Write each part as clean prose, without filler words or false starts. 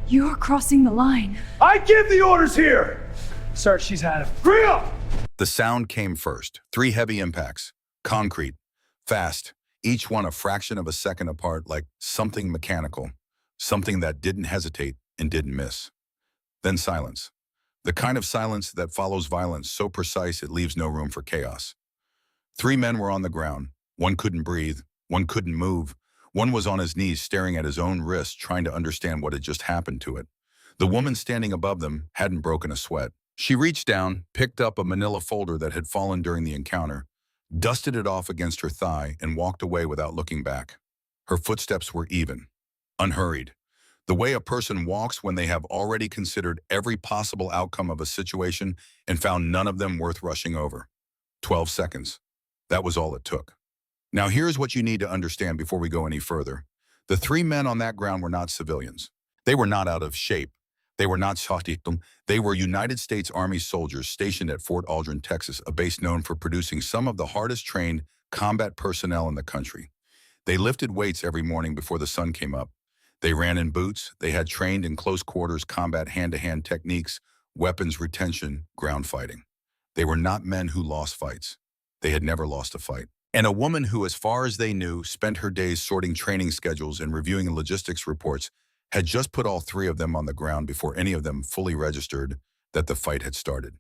You're crossing the line. I give the orders here! Sir, she's had it. Bring up! The sound came first. 3 heavy impacts. Concrete. Fast. Each one a fraction of a second apart, like something mechanical. Something that didn't hesitate and didn't miss. Then silence. The kind of silence that follows violence so precise it leaves no room for chaos. 3 men were on the ground. One couldn't breathe. One couldn't move. One was on his knees staring at his own wrist, trying to understand what had just happened to it. The woman standing above them hadn't broken a sweat. She reached down, picked up a manila folder that had fallen during the encounter, dusted it off against her thigh, and walked away without looking back. Her footsteps were even, unhurried. The way a person walks when they have already considered every possible outcome of a situation and found none of them worth rushing over. 12 seconds. That was all it took. Now here's what you need to understand before we go any further. The 3 men on that ground were not civilians. They were not out of shape. They were not shahtitum. They were United States Army soldiers stationed at Fort Aldrin, Texas, a base known for producing some of the hardest trained combat personnel in the country. They lifted weights every morning before the sun came up. They ran in boots. They had trained in close quarters combat hand-to-hand techniques, weapons retention, ground fighting. They were not men who lost fights. They had never lost a fight. And a woman who, as far as they knew, spent her days sorting training schedules and reviewing logistics reports, had just put all 3 of them on the ground before any of them fully registered that the fight had started.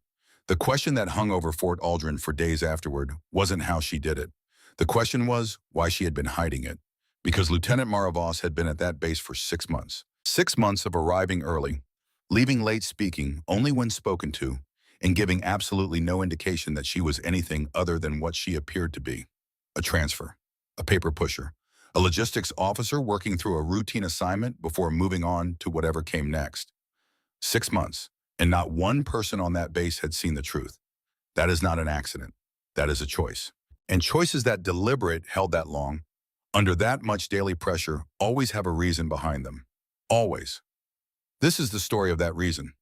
The question that hung over Fort Aldrin for days afterward wasn't how she did it. The question was why she had been hiding it. Because Lieutenant Mara Voss had been at that base for 6 months. 6 months of arriving early, leaving late, speaking only when spoken to, and giving absolutely no indication that she was anything other than what she appeared to be. A transfer, a paper pusher, a logistics officer working through a routine assignment before moving on to whatever came next. 6 months, and not one person on that base had seen the truth. That is not an accident. That is a choice. And choices that deliberate held that long, under that much daily pressure, always have a reason behind them. Always. This is the story of that reason.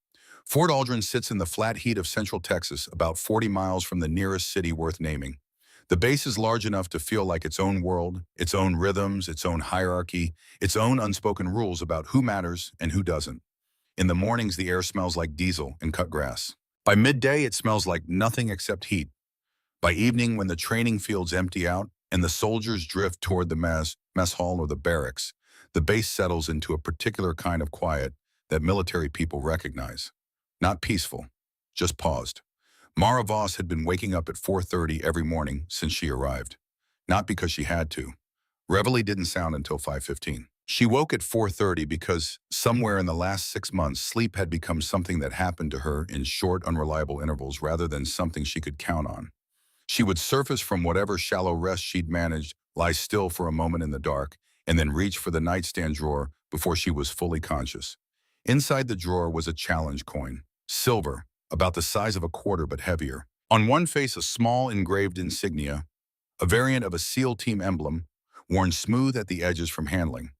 Fort Aldrin sits in the flat heat of central Texas, about 40 miles from the nearest city worth naming. The base is large enough to feel like its own world, its own rhythms, its own hierarchy, its own unspoken rules about who matters and who doesn't. In the mornings, the air smells like diesel and cut grass. By midday, it smells like nothing except heat. By evening, when the training fields empty out and the soldiers drift toward the mess hall or the barracks, the base settles into a particular kind of quiet that military people recognize. Not peaceful, just paused. Mara Voss had been waking up at 4:30 every morning since she arrived. Not because she had to. Reveille didn't sound until 5:15. She woke at 4:30 because somewhere in the last 6 months, sleep had become something that happened to her in short, unreliable intervals rather than something she could count on. She would surface from whatever shallow rest she'd managed, lie still for a moment in the dark, and then reach for the nightstand drawer before she was fully conscious. Inside the drawer was a challenge coin, silver, about the size of a quarter but heavier. On one face, a small engraved insignia, a variant of a SEAL team emblem, worn smooth at the edges from handling.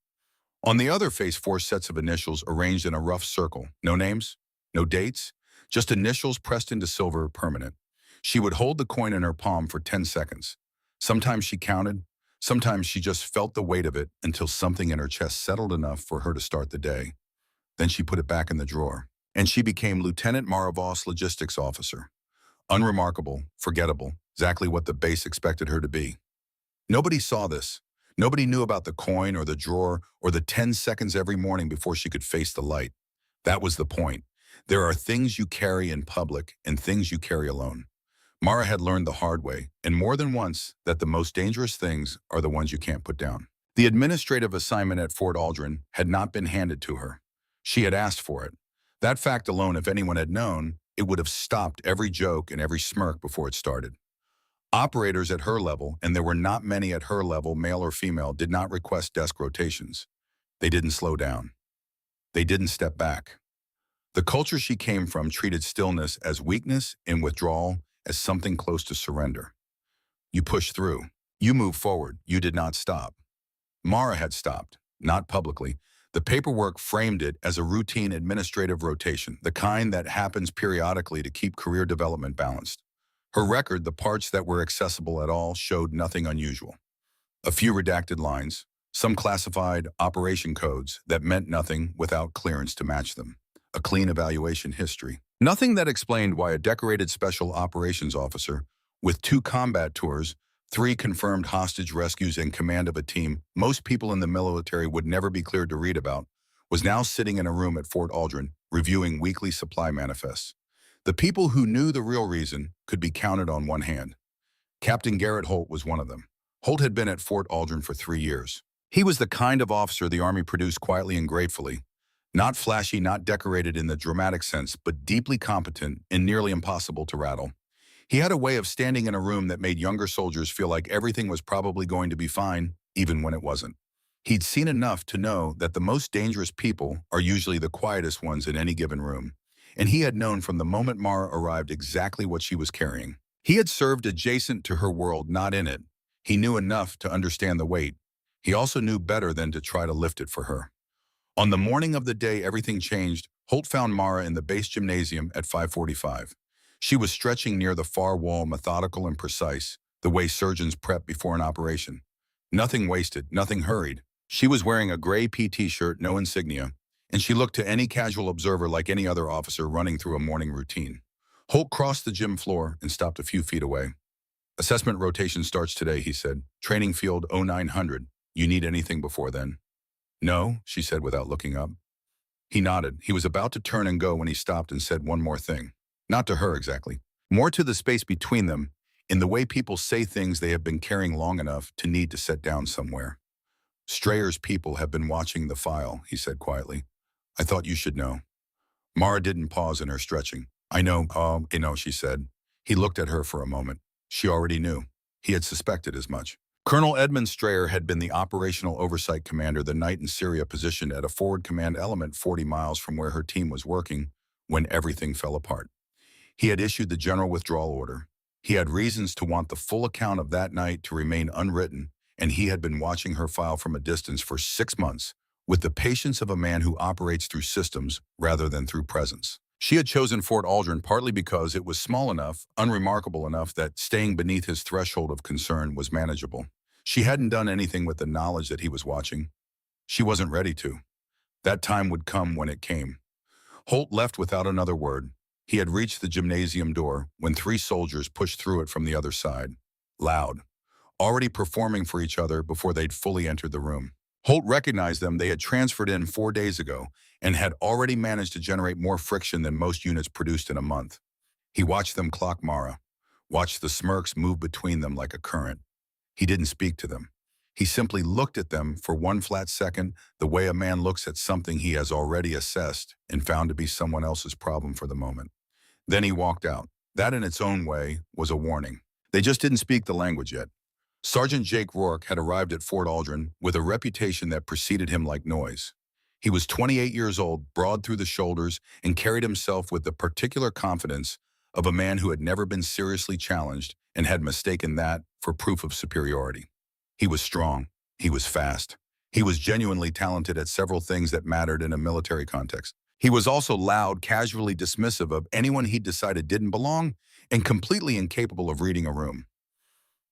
On the other face, 4 sets of initials arranged in a rough circle. No names, no dates, just initials pressed into silver, permanent. She would hold the coin in her palm for 10 seconds. Sometimes she counted, sometimes she just felt the weight of it until something in her chest settled enough for her to start the day. Then she put it back in the drawer, and she became Lieutenant Mara Voss, Logistics Officer. Unremarkable, forgettable, exactly what the base expected her to be. Nobody saw this. Nobody knew about the coin or the drawer or the 10 seconds every morning before she could face the light. That was the point. There are things you carry in public and things you carry alone. Mara had learned the hard way, and more than once, that the most dangerous things are the ones you can't put down. The administrative assignment at Fort Aldrin had not been handed to her. She had asked for it. That fact alone, if anyone had known, it would have stopped every joke and every smirk before it started. Operators at her level, and there were not many at her level, male or female, did not request desk rotations. They didn't slow down. They didn't step back. The culture she came from treated stillness as weakness and withdrawal as something close to surrender. You push through. You move forward. You did not stop. Mara had stopped, not publicly. The paperwork framed it as a routine administrative rotation, the kind that happens periodically to keep career development balanced. Her record, the parts that were accessible at all, showed nothing unusual. A few redacted lines, Some classified operation codes that meant nothing without clearance to match them. A clean evaluation history. Nothing that explained why a decorated special operations officer with 2 combat tours, 3 confirmed hostage rescues, and command of a team most people in the military would never be cleared to read about, was now sitting in a room at Fort Aldrin reviewing weekly supply manifests. The people who knew the real reason could be counted on one hand. Captain Garrett Holt was one of them. Holt had been at Fort Aldrin for 3 years. He was the kind of officer the Army produced quietly and gratefully. Not flashy, not decorated in the dramatic sense, but deeply competent and nearly impossible to rattle. He had a way of standing in a room that made younger soldiers feel like everything was probably going to be fine, even when it wasn't. He'd seen enough to know that the most dangerous people are usually the quietest ones in any given room. And he had known from the moment Mara arrived exactly what she was carrying. He had served adjacent to her world, not in it. He knew enough to understand the weight. He also knew better than to try to lift it for her. On the morning of the day everything changed, Holt found Mara in the base gymnasium at 5:45. She was stretching near the far wall, methodical and precise, the way surgeons prep before an operation. Nothing wasted, nothing hurried. She was wearing a gray PT shirt, no insignia, and she looked to any casual observer like any other officer running through a morning routine. Holt crossed the gym floor and stopped a few feet away. "Assessment rotation starts today," he said. "Training field 0900. You need anything before then?" "No," she said without looking up. He nodded. He was about to turn and go when he stopped and said one more thing. Not to her exactly. More to the space between them, in the way people say things they have been carrying long enough to need to set down somewhere. "Strayer's people have been watching the file," he said quietly. "I thought you should know." Mara didn't pause in her stretching. I know, she said. He looked at her for a moment. She already knew. He had suspected as much. Colonel Edmund Strayer had been the operational oversight commander the night in Syria, positioned at a forward command element 40 miles from where her team was working when everything fell apart. He had issued the general withdrawal order. He had reasons to want the full account of that night to remain unwritten, and he had been watching her file from a distance for 6 months, with the patience of a man who operates through systems rather than through presence. She had chosen Fort Aldrin partly because it was small enough, unremarkable enough that staying beneath his threshold of concern was manageable. She hadn't done anything with the knowledge that he was watching. She wasn't ready to. That time would come when it came. Holt left without another word. He had reached the gymnasium door when 3 soldiers pushed through it from the other side. Loud. Already performing for each other before they'd fully entered the room. Holt recognized them. They had transferred in 4 days ago and had already managed to generate more friction than most units produced in a month. He watched them clock Mara, watched the smirks move between them like a current. He didn't speak to them. He simply looked at them for one flat second, the way a man looks at something he has already assessed and found to be someone else's problem for the moment. Then he walked out. That in its own way was a warning. They just didn't speak the language yet. Sergeant Jake Rourke had arrived at Fort Aldrin with a reputation that preceded him like noise. He was 28 years old, broad through the shoulders, and carried himself with the particular confidence of a man who had never been seriously challenged and had mistaken that for proof of superiority. He was strong. He was fast. He was genuinely talented at several things that mattered in a military context. He was also loud, casually dismissive of anyone he decided didn't belong, and completely incapable of reading a room.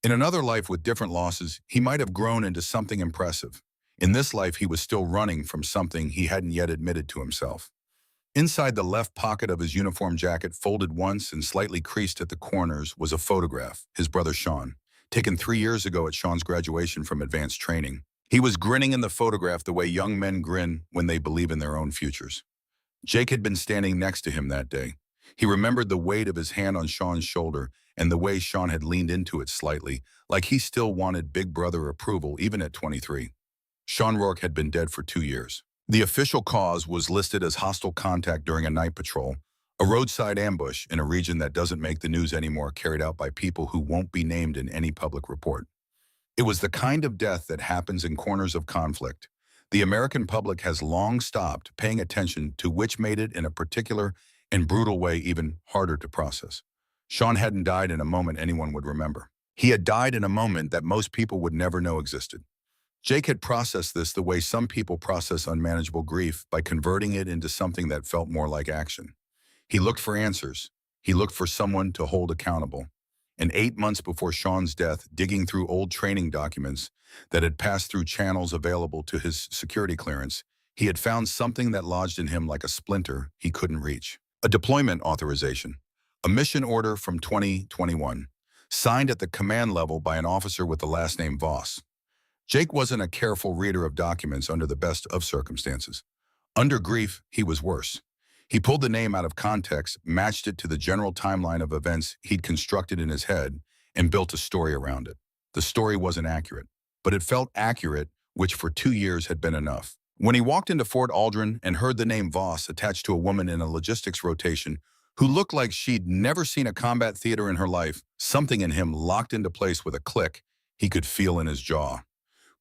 In another life with different losses, he might have grown into something impressive. In this life, he was still running from something he hadn't yet admitted to himself. Inside the left pocket of his uniform jacket, folded once and slightly creased at the corners, was a photograph, his brother Sean, taken 3 years ago at Sean's graduation from advanced training. He was grinning in the photograph the way young men grin when they believe in their own futures. Jake had been standing next to him that day. He remembered the weight of his hand on Sean's shoulder and the way Sean had leaned into it slightly, like he still wanted big brother approval even at 23. Sean Rourke had been dead for 2 years. The official cause was listed as hostile contact during a night patrol, a roadside ambush in a region that doesn't make the news anymore, carried out by people who won't be named in any public report. It was the kind of death that happens in corners of conflict. The American public has long stopped paying attention to, which made it in a particular and brutal way even harder to process. Sean hadn't died in a moment anyone would remember. He had died in a moment that most people would never know existed. Jake had processed this the way some people process unmanageable grief, by converting it into something that felt more like action. He looked for answers. He looked for someone to hold accountable. and 8 months before Sean's death, digging through old training documents that had passed through channels available to his security clearance, he had found something that lodged in him like a splinter he couldn't reach. A deployment authorization. A mission order from 2021, signed at the command level by an officer with the last name Voss. Jake wasn't a careful reader of documents under the best of circumstances. Under grief, he was worse. He pulled the name out of context, matched it to the general timeline of events he'd constructed in his head, and built a story around it. The story wasn't accurate, but it felt accurate, which for 2 years had been enough. When he walked into Fort Aldrin and heard the name Voss attached to a woman in a logistics rotation who looked like she'd never seen a combat theater in her life, something in him locked into place with a click he could feel in his jaw.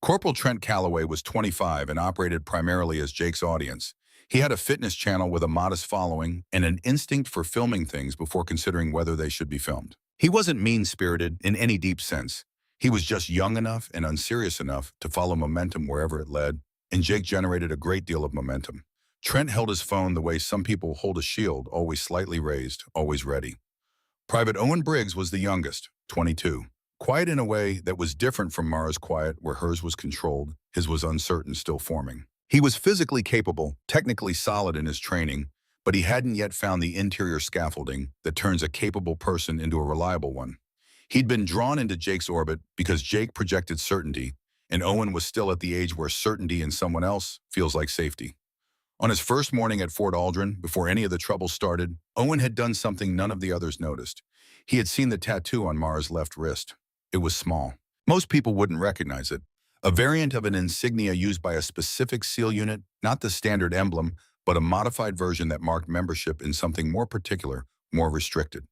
Corporal Trent Calloway was 25 and operated primarily as Jake's audience. He had a fitness channel with a modest following and an instinct for filming things before considering whether they should be filmed. He wasn't mean-spirited in any deep sense. He was just young enough and unserious enough to follow momentum wherever it led, and Jake generated a great deal of momentum. Trent held his phone the way some people hold a shield, always slightly raised, always ready. Private Owen Briggs was the youngest, 22. Quiet in a way that was different from Mara's quiet, where hers was controlled, his was uncertain, still forming. He was physically capable, technically solid in his training, but he hadn't yet found the interior scaffolding that turns a capable person into a reliable one. He'd been drawn into Jake's orbit because Jake projected certainty, and Owen was still at the age where certainty in someone else feels like safety. On his first morning at Fort Aldrin, before any of the trouble started, Owen had done something none of the others noticed. He had seen the tattoo on Mara's left wrist. It was small. Most people wouldn't recognize it. A variant of an insignia used by a specific SEAL unit, not the standard emblem, but a modified version that marked membership in something more particular, more restricted.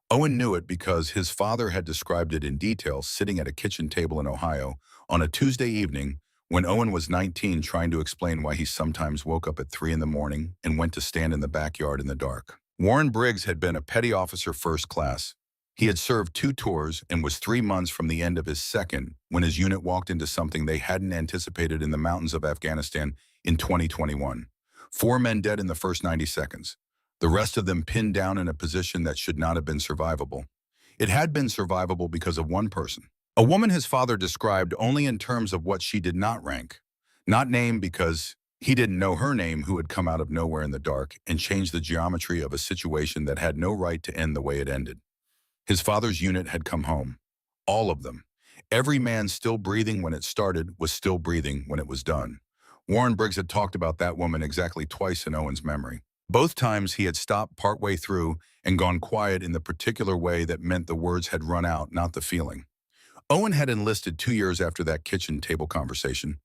Owen knew it because his father had described it in detail sitting at a kitchen table in Ohio on a Tuesday evening when Owen was 19, trying to explain why he sometimes woke up at 3 in the morning and went to stand in the backyard in the dark. Warren Briggs had been a petty officer first class. He had served 2 tours and was 3 months from the end of his second when his unit walked into something they hadn't anticipated in the mountains of Afghanistan in 2021. 4 men dead in the first 90 seconds. The rest of them pinned down in a position that should not have been survivable. It had been survivable because of one person. A woman his father described only in terms of what she did not rank. Not named because he didn't know her name, who had come out of nowhere in the dark and changed the geometry of a situation that had no right to end the way it ended. His father's unit had come home. All of them. Every man still breathing when it started was still breathing when it was done. Warren Briggs had talked about that woman exactly twice in Owen's memory. Both times he had stopped partway through and gone quiet in the particular way that meant the words had run out, not the feeling. Owen had enlisted 2 years after that kitchen table conversation.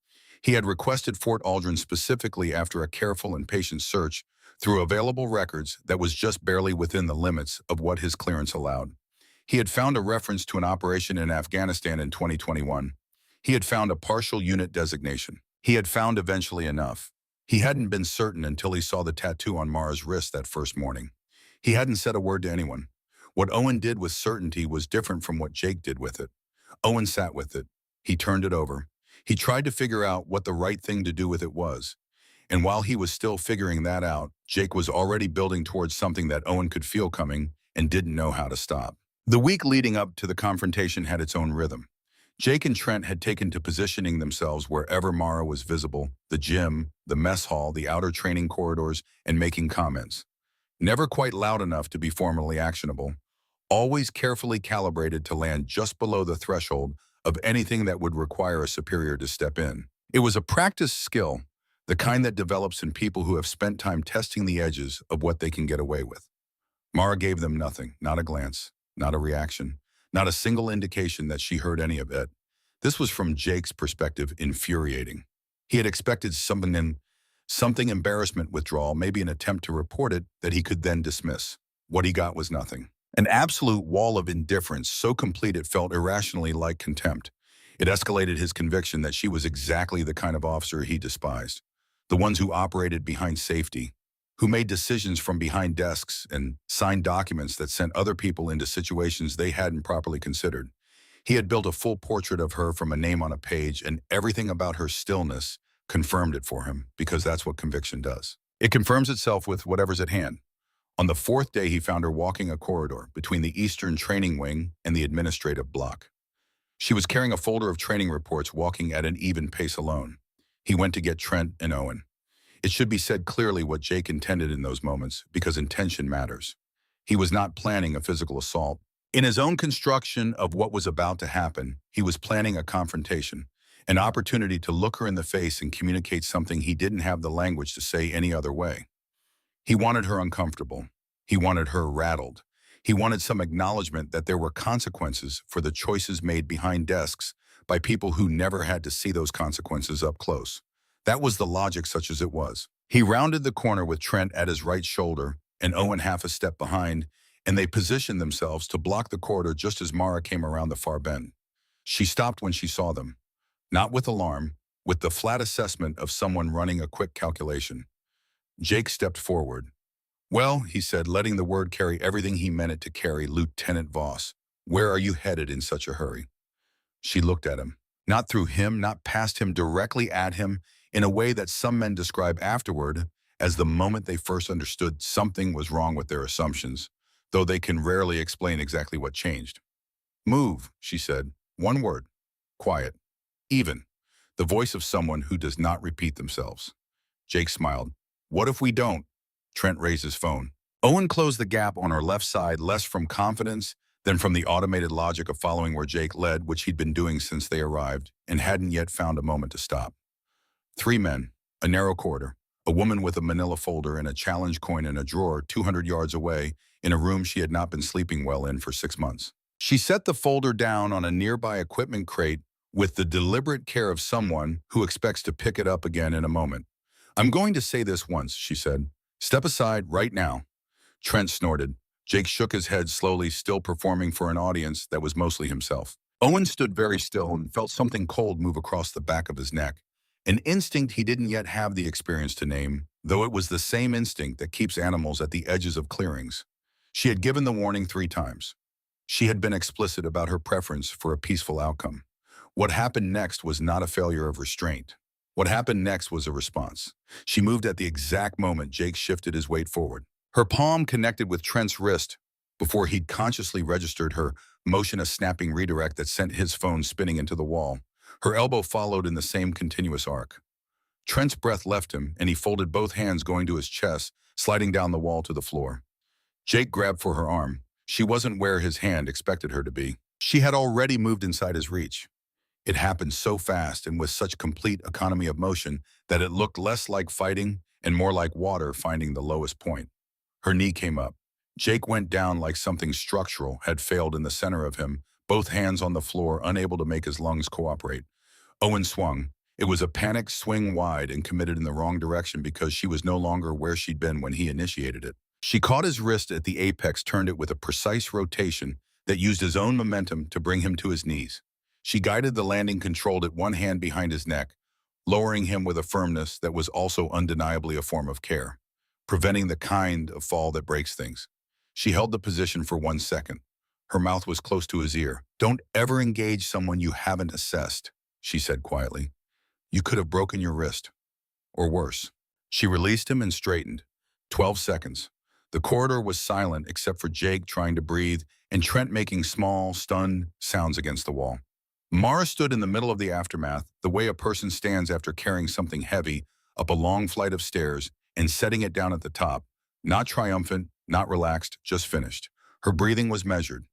He had requested Fort Aldrin specifically after a careful and patient search through available records that was just barely within the limits of what his clearance allowed. He had found a reference to an operation in Afghanistan in 2021. He had found a partial unit designation. He had found eventually enough. He hadn't been certain until he saw the tattoo on Mara's wrist that first morning. He hadn't said a word to anyone. What Owen did with certainty was different from what Jake did with it. Owen sat with it. He turned it over. He tried to figure out what the right thing to do with it was. And while he was still figuring that out, Jake was already building towards something that Owen could feel coming and didn't know how to stop. The week leading up to the confrontation had its own rhythm. Jake and Trent had taken to positioning themselves wherever Mara was visible, the gym, the mess hall, the outer training corridors, and making comments. Never quite loud enough to be formally actionable, always carefully calibrated to land just below the threshold of anything that would require a superior to step in. It was a practiced skill, the kind that develops in people who have spent time testing the edges of what they can get away with. Mara gave them nothing, not a glance, not a reaction, not a single indication that she heard any of it. This was, from Jake's perspective, infuriating. He had expected something embarrassment withdrawal, maybe an attempt to report it that he could then dismiss. What he got was nothing. An absolute wall of indifference so complete it felt irrationally like contempt. It escalated his conviction that she was exactly the kind of officer he despised. The ones who operated behind safety, who made decisions from behind desks and signed documents that sent other people into situations they hadn't properly considered. He had built a full portrait of her from a name on a page, and everything about her stillness confirmed it for him, because that's what conviction does. It confirms itself with whatever's at hand. On the fourth day, he found her walking a corridor between the Eastern Training Wing and the administrative block. She was carrying a folder of training reports, walking at an even pace alone. He went to get Trent and Owen. It should be said clearly what Jake intended in those moments, because intention matters. He was not planning a physical assault. In his own construction of what was about to happen, he was planning a confrontation, an opportunity to look her in the face and communicate something he didn't have the language to say any other way. He wanted her uncomfortable. He wanted her rattled. He wanted some acknowledgement that there were consequences for the choices made behind desks by people who never had to see those consequences up close. That was the logic, such as it was. He rounded the corner with Trent at his right shoulder and Owen half a step behind, and they positioned themselves to block the corridor just as Mara came around the far bend. She stopped when she saw them, not with alarm, with the flat assessment of someone running a quick calculation. Jake stepped forward. "Well," he said, letting the word carry everything he meant it to carry, "Lieutenant Voss, where are you headed in such a hurry?" She looked at him, not through him, not past him, directly at him, in a way that some men describe afterward as the moment they first understood something was wrong with their assumptions, though they can rarely explain exactly what changed. "Move," she said. One word. Quiet. Even. The voice of someone who does not repeat themselves. Jake smiled. "What if we don't?" Trent raised his phone. Owen closed the gap on her left side, less from confidence than from the automated logic of following where Jake led, which he'd been doing since they arrived, and hadn't yet found a moment to stop. Three men, a narrow corridor, a woman with a manila folder and a challenge coin in a drawer 200 yards away in a room she had not been sleeping well in for 6 months. She set the folder down on a nearby equipment crate with the deliberate care of someone who expects to pick it up again in a moment. "I'm going to say this once," she said. "Step aside right now." Trent snorted. Jake shook his head slowly, still performing for an audience that was mostly himself. Owen stood very still and felt something cold move across the back of his neck. An instinct he didn't yet have the experience to name, though it was the same instinct that keeps animals at the edges of clearings. She had given the warning 3 times. She had been explicit about her preference for a peaceful outcome. What happened next was not a failure of restraint. What happened next was a response. She moved at the exact moment Jake shifted his weight forward. Her palm connected with Trent's wrist before he'd consciously registered her motion, a snapping redirect that sent his phone spinning into the wall. Her elbow followed in the same continuous arc. Trent's breath left him, and he folded both hands, going to his chest, sliding down the wall to the floor. Jake grabbed for her arm. She wasn't where his hand expected her to be. She had already moved inside his reach. It happened so fast and with such complete economy of motion that it looked less like fighting and more like water finding the lowest point. Her knee came up. Jake went down like something structural had failed in the center of him, both hands on the floor, unable to make his lungs cooperate. Owen swung. It was a panicked swing wide and committed in the wrong direction because she was no longer where she'd been when he initiated it. She caught his wrist at the apex, turned it with a precise rotation that used his own momentum to bring him to his knees. She guided the landing, controlled it, one hand behind his neck, lowering him with a firmness that was also undeniably a form of care, preventing the kind of fall that breaks things. She held the position for 1 second. Her mouth was close to his ear. "Don't ever engage someone you haven't assessed," she said quietly. "You could have broken your wrist. Or worse." She released him and straightened. 12 seconds. The corridor was silent except for Jake trying to breathe and Trent making small, stunned sounds against the wall. Mara stood in the middle of the aftermath, the way a person stands after carrying something heavy up a long flight of stairs and setting it down at the top. Not triumphant, not relaxed, just finished. Her breathing was measured.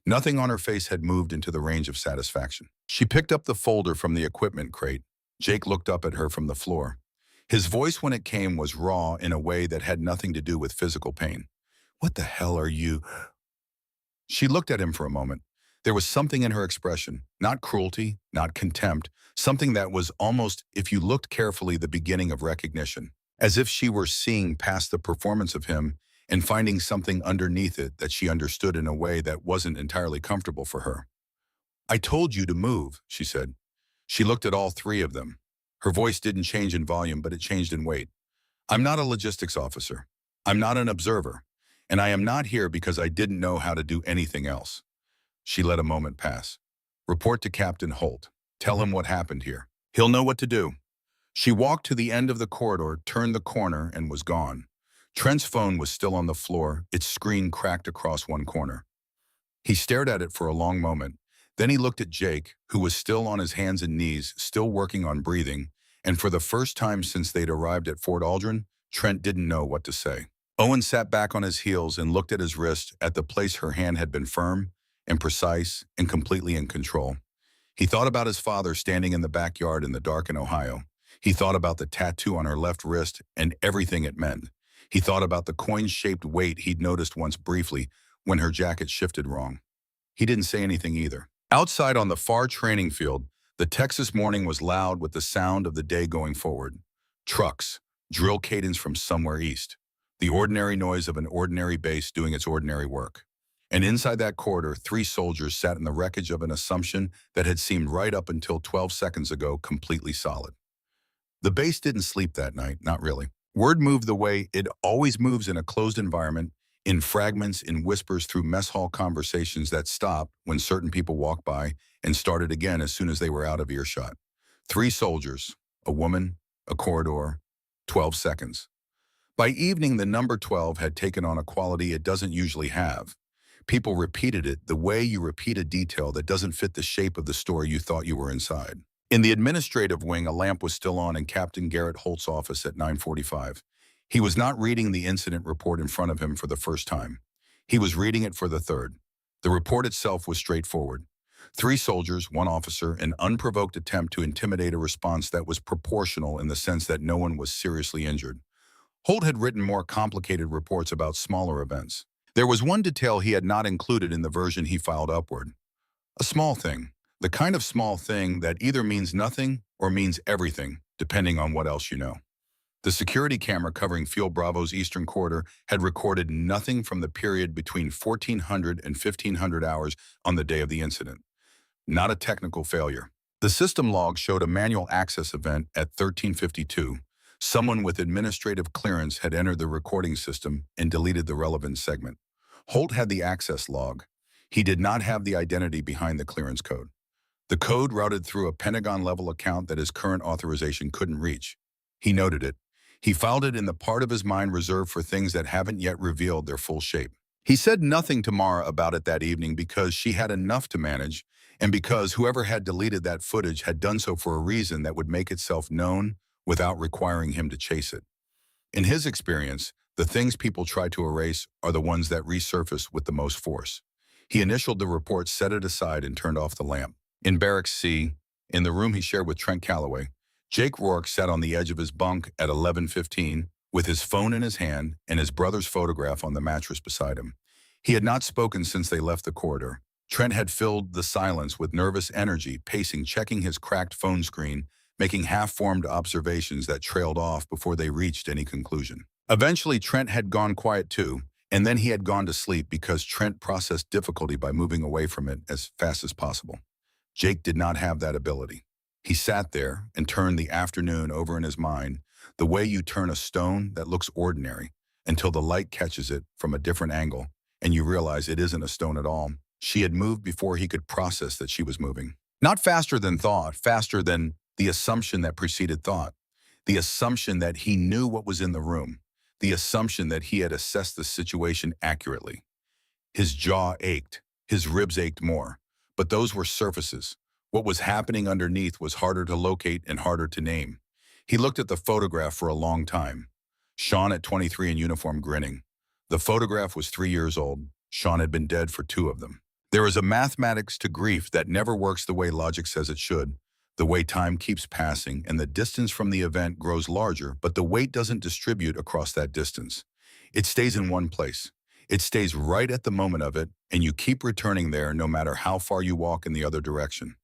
Nothing on her face had moved into the range of satisfaction. She picked up the folder from the equipment crate. Jake looked up at her from the floor. His voice, when it came, was raw in a way that had nothing to do with physical pain. "What the hell are you?" She looked at him for a moment. There was something in her expression, not cruelty, not contempt, something that was almost, if you looked carefully, the beginning of recognition, as if she were seeing past the performance of him and finding something underneath it that she understood in a way that wasn't entirely comfortable for her. "I told you to move," she said. She looked at all 3 of them. Her voice didn't change in volume, but it changed in weight. "I'm not a logistics officer. I'm not an observer. And I am not here because I didn't know how to do anything else." She let a moment pass. "Report to Captain Holt. Tell him what happened here. He'll know what to do." She walked to the end of the corridor, turned the corner, and was gone. Trent's phone was still on the floor, its screen cracked across one corner. He stared at it for a long moment. Then he looked at Jake, who was still on his hands and knees, still working on breathing, and for the first time since they'd arrived at Fort Aldrin, Trent didn't know what to say. Owen sat back on his heels and looked at his wrist, at the place her hand had been firm and precise and completely in control. He thought about his father standing in the backyard in the dark in Ohio. He thought about the tattoo on her left wrist and everything it meant. He thought about the coin-shaped weight he'd noticed once briefly when her jacket shifted wrong. He didn't say anything either. Outside on the far training field, the Texas morning was loud with the sound of the day going forward. Trucks, drill cadence from somewhere east, the ordinary noise of an ordinary base doing its ordinary work. And inside that corridor, 3 soldiers sat in the wreckage of an assumption that had seemed right up until 12 seconds ago completely solid. The base didn't sleep that night, not really. Word moved the way it always moves in a closed environment, in fragments, in whispers through mess hall conversations that stopped when certain people walked by and started again as soon as they were out of earshot. 3 soldiers, a woman, a corridor, 12 seconds. By evening, the number 12 had taken on a quality it doesn't usually have. People repeated it the way you repeat a detail that doesn't fit the shape of the story you thought you were inside. In the administrative wing, a lamp was still on in Captain Garrett Holt's office at 9:45. He was not reading the incident report in front of him for the first time. He was reading it for the third. The report itself was straightforward. 3 soldiers, 1 officer, an unprovoked attempt to intimidate a response that was proportional in the sense that no one was seriously injured. Holt had written more complicated reports about smaller events. There was one detail he had not included in the version he filed upward. A small thing. The kind of small thing that either means nothing or means everything, depending on what else you know. The security camera covering Field Bravo's eastern quarter had recorded nothing from the period between 1400 and 1500 hours on the day of the incident. Not a technical failure. The system log showed a manual access event at 1352. Someone with administrative clearance had entered the recording system and deleted the relevant segment. Holt had the access log. He did not have the identity behind the clearance code. The code routed through a Pentagon-level account that his current authorization couldn't reach. He noted it. He filed it in the part of his mind reserved for things that haven't yet revealed their full shape. He said nothing to Mara about it that evening because she had enough to manage, and because whoever had deleted that footage had done so for a reason that would make itself known without requiring him to chase it. In his experience, the things people try to erase are the ones that resurface with the most force. He initialed the report, set it aside, and turned off the lamp. In Barracks C, in the room he shared with Trent Calloway, Jake Rourke sat on the edge of his bunk at 11:15 with his phone in his hand and his brother's photograph on the mattress beside him. He had not spoken since they left the corridor. Trent had filled the silence with nervous energy, pacing, checking his cracked phone screen, making half-formed observations that trailed off before they reached any conclusion. Eventually, Trent had gone quiet too, and then he had gone to sleep because Trent processed difficulty by moving away from it as fast as possible. Jake did not have that ability. He sat there and turned the afternoon over in his mind, the way you turn a stone that looks ordinary until the light catches it from a different angle and you realize it isn't a stone at all. She had moved before he could process that she was moving. Not faster than thought, faster than the assumption that preceded thought. The assumption that he knew what was in the room. The assumption that he had assessed the situation accurately. His jaw ached. His ribs ached more. But those were surfaces. What was happening underneath was harder to locate and harder to name. He looked at the photograph for a long time. Sean at 23 in uniform grinning. The photograph was 3 years old. Sean had been dead for 2 of them. There is a mathematics to grief that never works the way logic says it should. The way time keeps passing and the distance from the event grows larger, but the weight doesn't distribute across that distance. It stays in one place. It stays right at the moment of it, and you keep returning there no matter how far you walk in the other direction.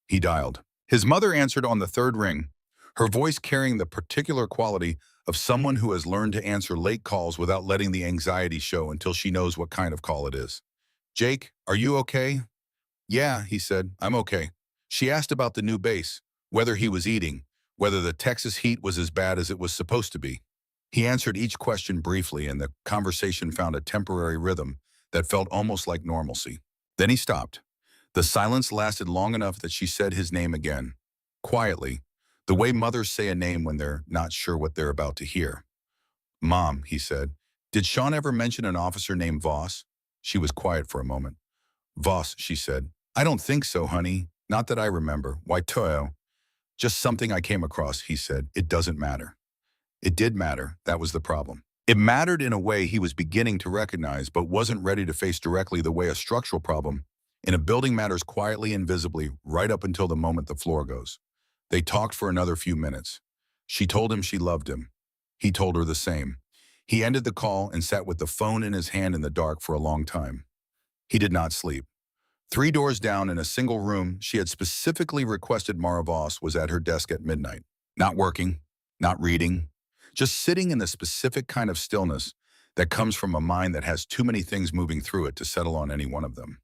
He dialed. His mother answered on the 3rd ring, her voice carrying the particular quality of someone who has learned to answer late calls without letting the anxiety show until she knows what kind of call it is. "Jake, are you okay?" "Yeah," he said, "I'm okay." She asked about the new base, whether he was eating, whether the Texas heat was as bad as it was supposed to be. He answered each question briefly, and the conversation found a temporary rhythm that felt almost like normalcy. Then he stopped. The silence lasted long enough that she said his name again, quietly, the way mothers say a name when they're not sure what they're about to hear. "Mom," he said, "did Sean ever mention an officer named Voss?" She was quiet for a moment. "Voss," she said. "I don't think so, honey. Not that I remember. Why, Toyo?" "Just something I came across," he said. "It doesn't matter." It did matter. That was the problem. It mattered in a way he was beginning to recognize, but wasn't ready to face directly the way a structural problem in a building matters quietly and visibly right up until the moment the floor goes. They talked for another few minutes. She told him she loved him. He told her the same. He ended the call and sat with the phone in his hand in the dark for a long time. He did not sleep. 3 doors down in a single room she had specifically requested Mara Voss was at her desk at midnight. Not working, not reading, just sitting in the specific kind of stillness that comes from a mind that has too many things moving through it to settle on any one of them.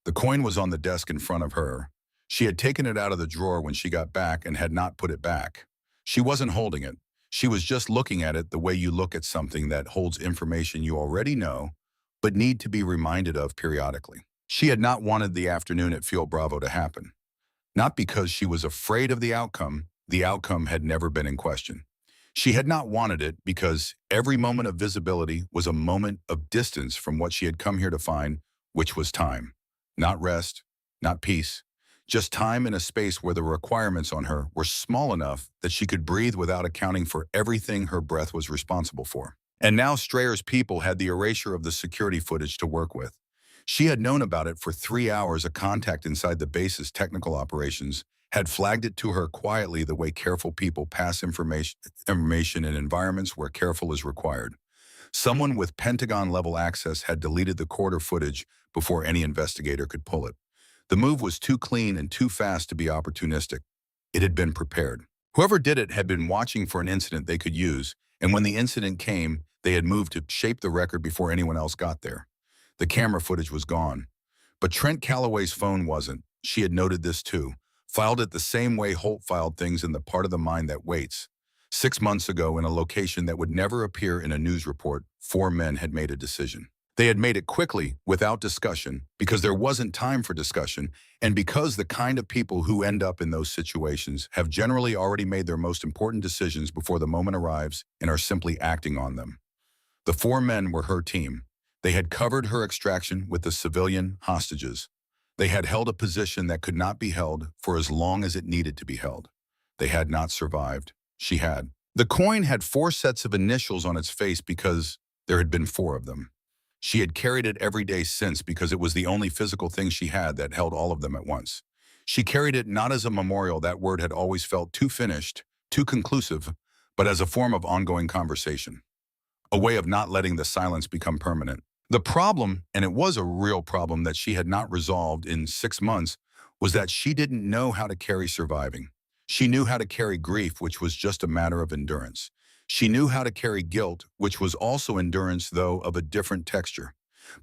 The coin was on the desk in front of her. She had taken it out of the drawer when she got back and had not put it back. She wasn't holding it. She was just looking at it the way you look at something that holds information you already know, but need to be reminded of periodically. She had not wanted the afternoon at Field Bravo to happen. Not because she was afraid of the outcome had never been in question. She had not wanted it because every moment of visibility was a moment of distance from what she had come here to find, which was time. Not rest, not peace, just time in a space where the requirements on her were small enough that she could breathe without accounting for everything her breath was responsible for. And now Strayer's people had the erasure of the security footage to work with. She had known about it for 3 hours. A contact inside the base's technical operations had flagged it to her quietly the way careful people pass information in environments where careful is required. Someone with Pentagon-level access had deleted the quarter footage before any investigator could pull it. The move was too clean and too fast to be opportunistic. It had been prepared. Whoever did it had been watching for an incident they could use, and when the incident came, they had moved to shape the record before anyone else got there. The camera footage was gone. But Trent Calloway's phone wasn't. She had noted this too. Filed it the same way Holt filed things in the part of the mind that waits. 6 months ago, in a location that would never appear in a news report, 4 men had made a decision. They had made it quickly, without discussion, because there wasn't time for discussion, and because the kind of people who end up in those situations have generally already made their most important decisions before the moment arrives and are simply acting on them. The 4 men were her team. They had covered her extraction with the civilian hostages. They had held a position that could not be held for as long as it needed to be held. They had not survived. She had. The coin had 4 sets of initials on its face because there had been 4 of them. She had carried it every day since because it was the only physical thing she had that held all of them at once. She carried it not as a memorial, that word had always felt too finished, too conclusive, but as a form of ongoing conversation. A way of not letting the silence become permanent. The problem, and it was a real problem that she had not resolved in 6 months, was that she didn't know how to carry surviving. She knew how to carry grief, which was just a matter of endurance. She knew how to carry guilt, which was also endurance, though of a different texture.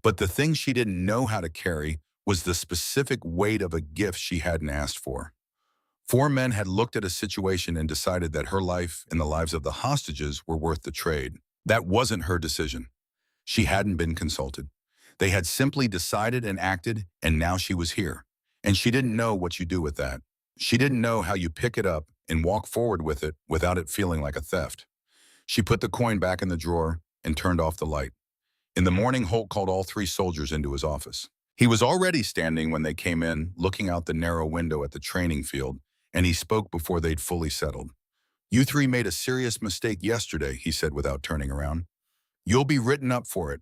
But the thing she didn't know how to carry was the specific weight of a gift she hadn't asked for. 4 men had looked at a situation and decided that her life and the lives of the hostages were worth the trade. That wasn't her decision. She hadn't been consulted. They had simply decided and acted, and now she was here. And she didn't know what you do with that. She didn't know how you pick it up and walk forward with it without it feeling like a theft. She put the coin back in the drawer and turned off the light. In the morning, Holt called all 3 soldiers into his office. He was already standing when they came in, looking out the narrow window at the training field, and he spoke before they'd fully settled. "You 3 made a serious mistake yesterday," he said without turning around. "You'll be written up for it.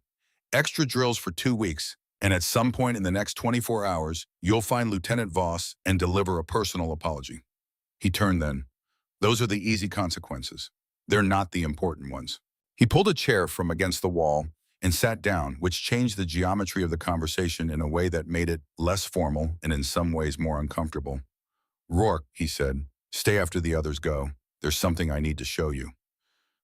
Extra drills for 2 weeks, and at some point in the next 24 hours, you'll find Lieutenant Voss and deliver a personal apology." He turned then. "Those are the easy consequences. They're not the important ones." He pulled a chair from against the wall and sat down, which changed the geometry of the conversation in a way that made it less formal and in some ways more uncomfortable. "Rourke," he said, "stay after the others go. There's something I need to show you."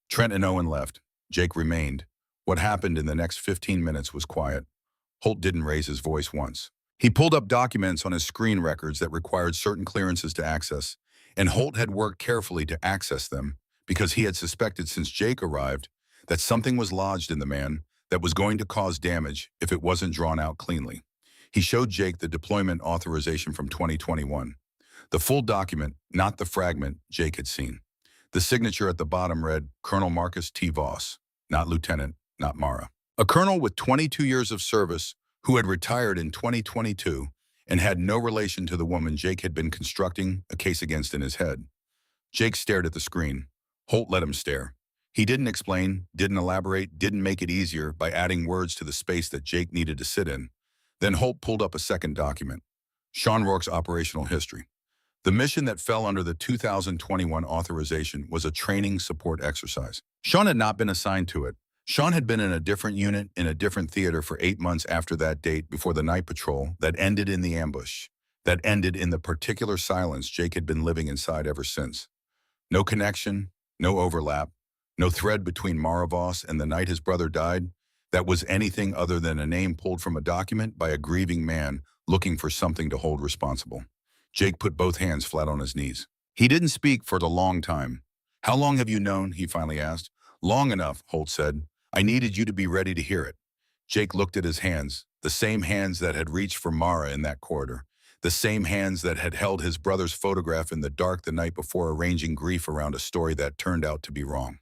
Trent and Owen left. Jake remained. What happened in the next 15 minutes was quiet. Holt didn't raise his voice once. He pulled up documents on his screen records that required certain clearances to access, and Holt had worked carefully to access them because he had suspected since Jake arrived that something was lodged in the man that was going to cause damage if it wasn't drawn out cleanly. He showed Jake the deployment authorization from 2021. The full document, not the fragment Jake had seen. The signature at the bottom read, Colonel Marcus T. Voss. not lieutenant, not Mara. A colonel with 22 years of service who had retired in 2022 and had no relation to the woman Jake had been constructing a case against in his head. Jake stared at the screen. Holt let him stare. He didn't explain, didn't elaborate, didn't make it easier by adding words to the space that Jake needed to sit in. Then Holt pulled up a second document. Sean Rourke's operational history. The mission that fell under the 2021 authorization was a training support exercise. Sean had not been assigned to it. Sean had been in a different unit in a different theater for 8 months after that date before the night patrol that ended in the ambush, that ended in the particular silence Jake had been living inside ever since. No connection, no overlap, no thread between Mara Voss and the night his brother died that was anything other than a name pulled from a document by a grieving man looking for something to hold responsible. Jake put both hands flat on his knees. He didn't speak for a long time. "How long have you known?" he finally asked. "Long enough," Holt said. "I needed you to be ready to hear it." Jake looked at his hands, the same hands that had reached for Mara in that corridor, the same hands that had held his brother's photograph in the dark the night before, arranging grief around a story that turned out to be wrong.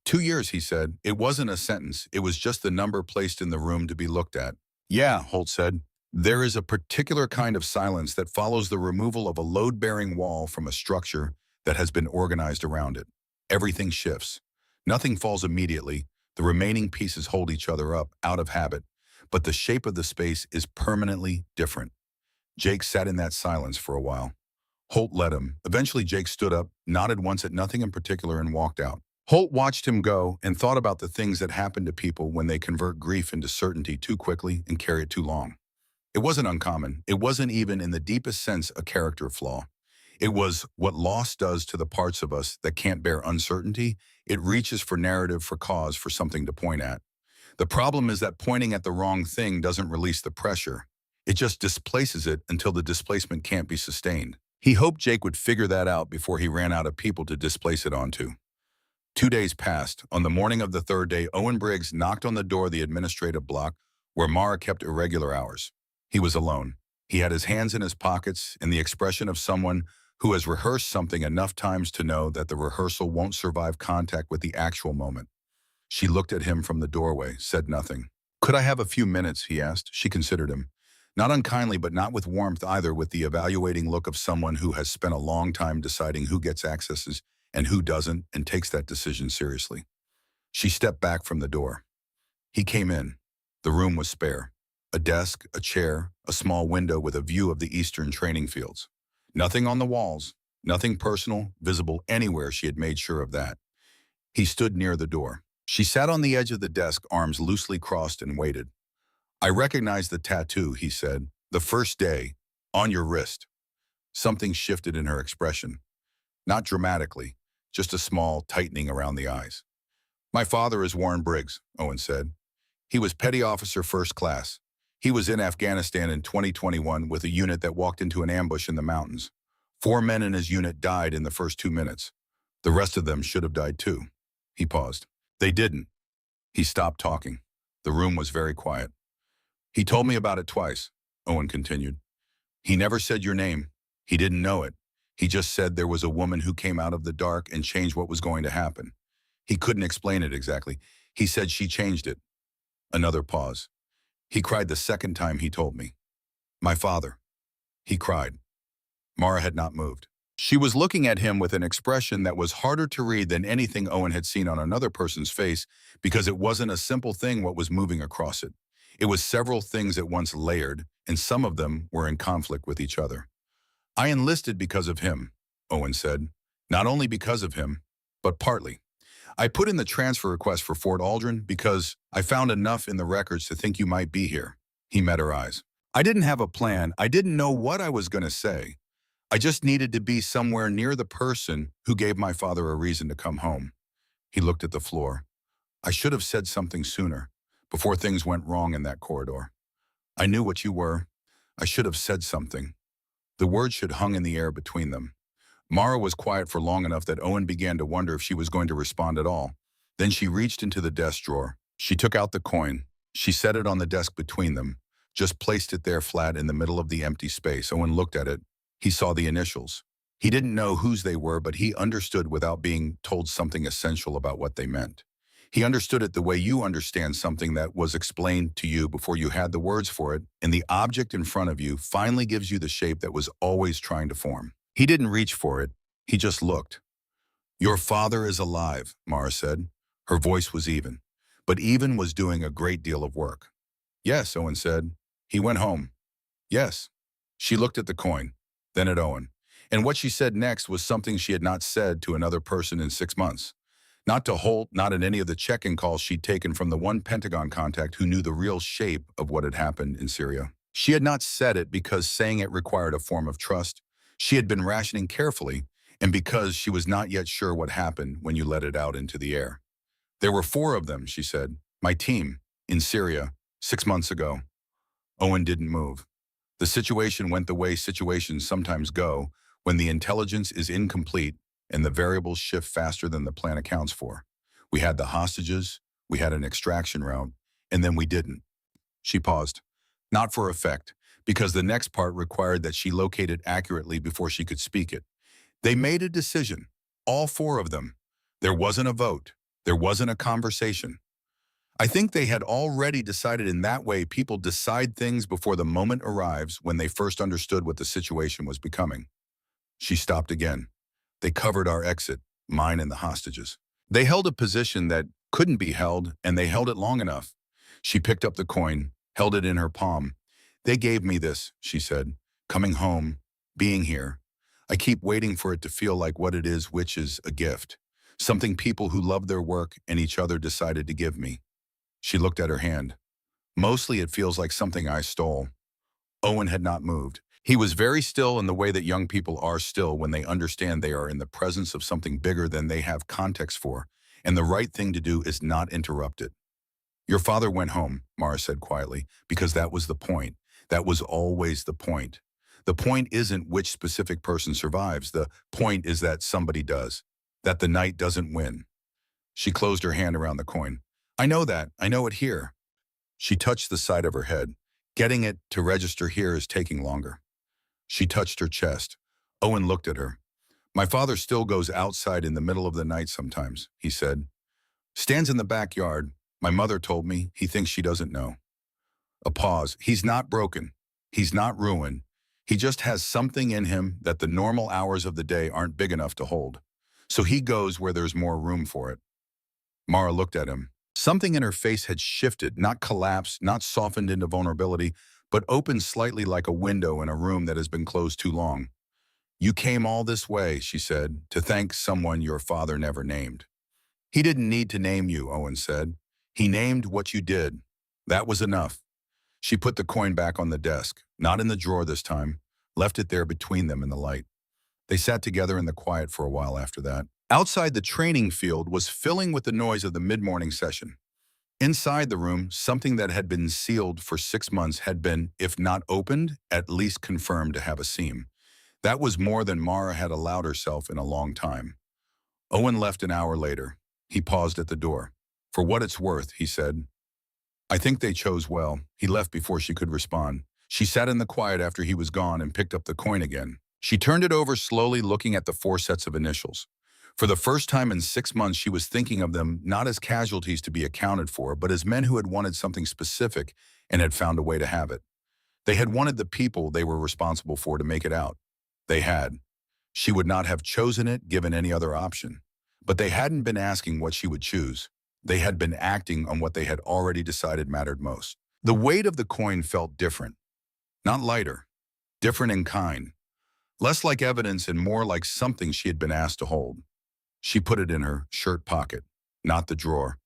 2 years, he said. It wasn't a sentence. It was just the number placed in the room to be looked at. "Yeah," Holt said. "There is a particular kind of silence that follows the removal of a load-bearing wall from a structure that has been organized around it. Everything shifts. Nothing falls immediately. The remaining pieces hold each other up, out of habit, but the shape of the space is permanently different." Jake sat in that silence for a while. Holt led him. Eventually Jake stood up, nodded once at nothing in particular, and walked out. Holt watched him go and thought about the things that happen to people when they convert grief into certainty too quickly and carry it too long. It wasn't uncommon. It wasn't even in the deepest sense a character flaw. It was what loss does to the parts of us that can't bear uncertainty. It reaches for narrative, for cause, for something to point at. The problem is that pointing at the wrong thing doesn't release the pressure. It just displaces it until the displacement can't be sustained. He hoped Jake would figure that out before he ran out of people to displace it onto. 2 days passed. On the morning of the third day, Owen Briggs knocked on the door of the administrative block where Mara kept irregular hours. He was alone. He had his hands in his pockets and the expression of someone who has rehearsed something enough times to know that the rehearsal won't survive contact with the actual moment. She looked at him from the doorway, said nothing. "Could I have a few minutes?" he asked. She considered him. Not unkindly, but not with warmth either, with the evaluating look of someone who has spent a long time deciding who gets accesses and who doesn't, and takes that decision seriously. She stepped back from the door. He came in. The room was spare. A desk, a chair, a small window with a view of the eastern training fields. Nothing on the walls, nothing personal, visible anywhere. She had made sure of that. He stood near the door. She sat on the edge of the desk, arms loosely crossed, and waited. "I recognize the tattoo," he said. "The first day, on your wrist." Something shifted in her expression. Not dramatically, just a small tightening around the eyes. "My father is Warren Briggs," Owen said. "He was petty officer first class. He was in Afghanistan in 2021 with a unit that walked into an ambush in the mountains. 4 men in his unit died in the first 2 minutes. The rest of them should have died too." He paused. "They didn't." He stopped talking. The room was very quiet. "He told me about it twice," Owen continued. "He never said your name. He didn't know it. He just said there was a woman who came out of the dark and changed what was going to happen. He couldn't explain it exactly. He said she changed it." Another pause. "He cried the second time he told me. My father. He cried." Mara had not moved. She was looking at him with an expression that was harder to read than anything Owen had seen on another person's face, because it wasn't a simple thing what was moving across it. It was several things at once layered, and some of them were in conflict with each other. "I enlisted because of him," Owen said. "Not only because of him, but partly. I put in the transfer request for Fort Aldrin because I found enough in the records to think you might be here." He met her eyes. "I didn't have a plan. I didn't know what I was going to say. I just needed to be somewhere near the person who gave my father a reason to come home." He looked at the floor. "I should have said something sooner, before things went wrong in that corridor. I knew what you were. I should have said something." The words should hung in the air between them. Mara was quiet for long enough that Owen began to wonder if she was going to respond at all. Then she reached into the desk drawer. She took out the coin. She set it on the desk between them, just placed it there flat in the middle of the empty space. Owen looked at it. He saw the initials. He didn't know whose they were, but he understood without being told something essential about what they meant. He understood it the way you understand something that was explained to you before you had the words for it, and the object in front of you finally gives you the shape that was always trying to form. He didn't reach for it. He just looked. Your father is alive, Mara said. Her voice was even, but even was doing a great deal of work. Yes, Owen said. He went home. Yes. She looked at the coin, then at Owen. And what she said next was something she had not said to another person in 6 months. Not to Holt, not in any of the check-in calls she'd taken from the one Pentagon contact who knew the real shape of what had happened in Syria. She had not said it because saying it required a form of trust. She had been rationing carefully, and because she was not yet sure what happened when you let it out into the air. There were 4 of them, she said. My team, in Syria, 6 months ago. Owen didn't move. The situation went the way situations sometimes go when the intelligence is incomplete and the variables shift faster than the plan accounts for. We had the hostages, we had an extraction route, and then we didn't. She paused. Not for effect, because the next part required that she locate it accurately before she could speak it. They made a decision, all 4 of them. There wasn't a vote. There wasn't a conversation. I think they had already decided in that way people decide things before the moment arrives when they first understood what the situation was becoming. She stopped again. They covered our exit, mine and the hostages. They held a position that couldn't be held, and they held it long enough. She picked up the coin, held it in her palm. They gave me this, she said. Coming home, being here. I keep waiting for it to feel like what it is, which is a gift. Something people who love their work and each other decided to give me. She looked at her hand. Mostly it feels like something I stole. Owen had not moved. He was very still in the way that young people are still when they understand they are in the presence of something bigger than they have context for, and the right thing to do is not interrupt it. Your father went home, Mara said quietly, because that was the point. That was always the point. The point isn't which specific person survives. The point is that somebody does, that the night doesn't win. She closed her hand around the coin. I know that. I know it here. She touched the side of her head. Getting it to register here is taking longer. She touched her chest. Owen looked at her. My father still goes outside in the middle of the night sometimes, he said. Stands in the backyard. My mother told me he thinks she doesn't know. A pause. He's not broken. He's not ruined. He just has something in him that the normal hours of the day aren't big enough to hold. So he goes where there's more room for it. Mara looked at him. Something in her face had shifted, not collapsed, not softened into vulnerability, but opened slightly like a window in a room that has been closed too long. You came all this way, she said, to thank someone your father never named. He didn't need to name you, Owen said. He named what you did. That was enough. She put the coin back on the desk, not in the drawer this time, left it there between them in the light. They sat together in the quiet for a while after that. Outside, the training field was filling with the noise of the mid-morning session. Inside the room, something that had been sealed for 6 months had been, if not opened, at least confirmed to have a seam. That was more than Mara had allowed herself in a long time. Owen left an hour later. He paused at the door. For what it's worth, he said. I think they chose well. He left before she could respond. She sat in the quiet after he was gone and picked up the coin again. She turned it over slowly, looking at the 4 sets of initials. For the first time in 6 months, she was thinking of them not as casualties to be accounted for, but as men who had wanted something specific and had found a way to have it. They had wanted the people they were responsible for to make it out. They had. She would not have chosen it given any other option. But they hadn't been asking what she would choose. They had been acting on what they had already decided mattered most. The weight of the coin felt different. Not lighter. Different in kind. Less like evidence and more like something she had been asked to hold. She put it in her shirt pocket, not the drawer.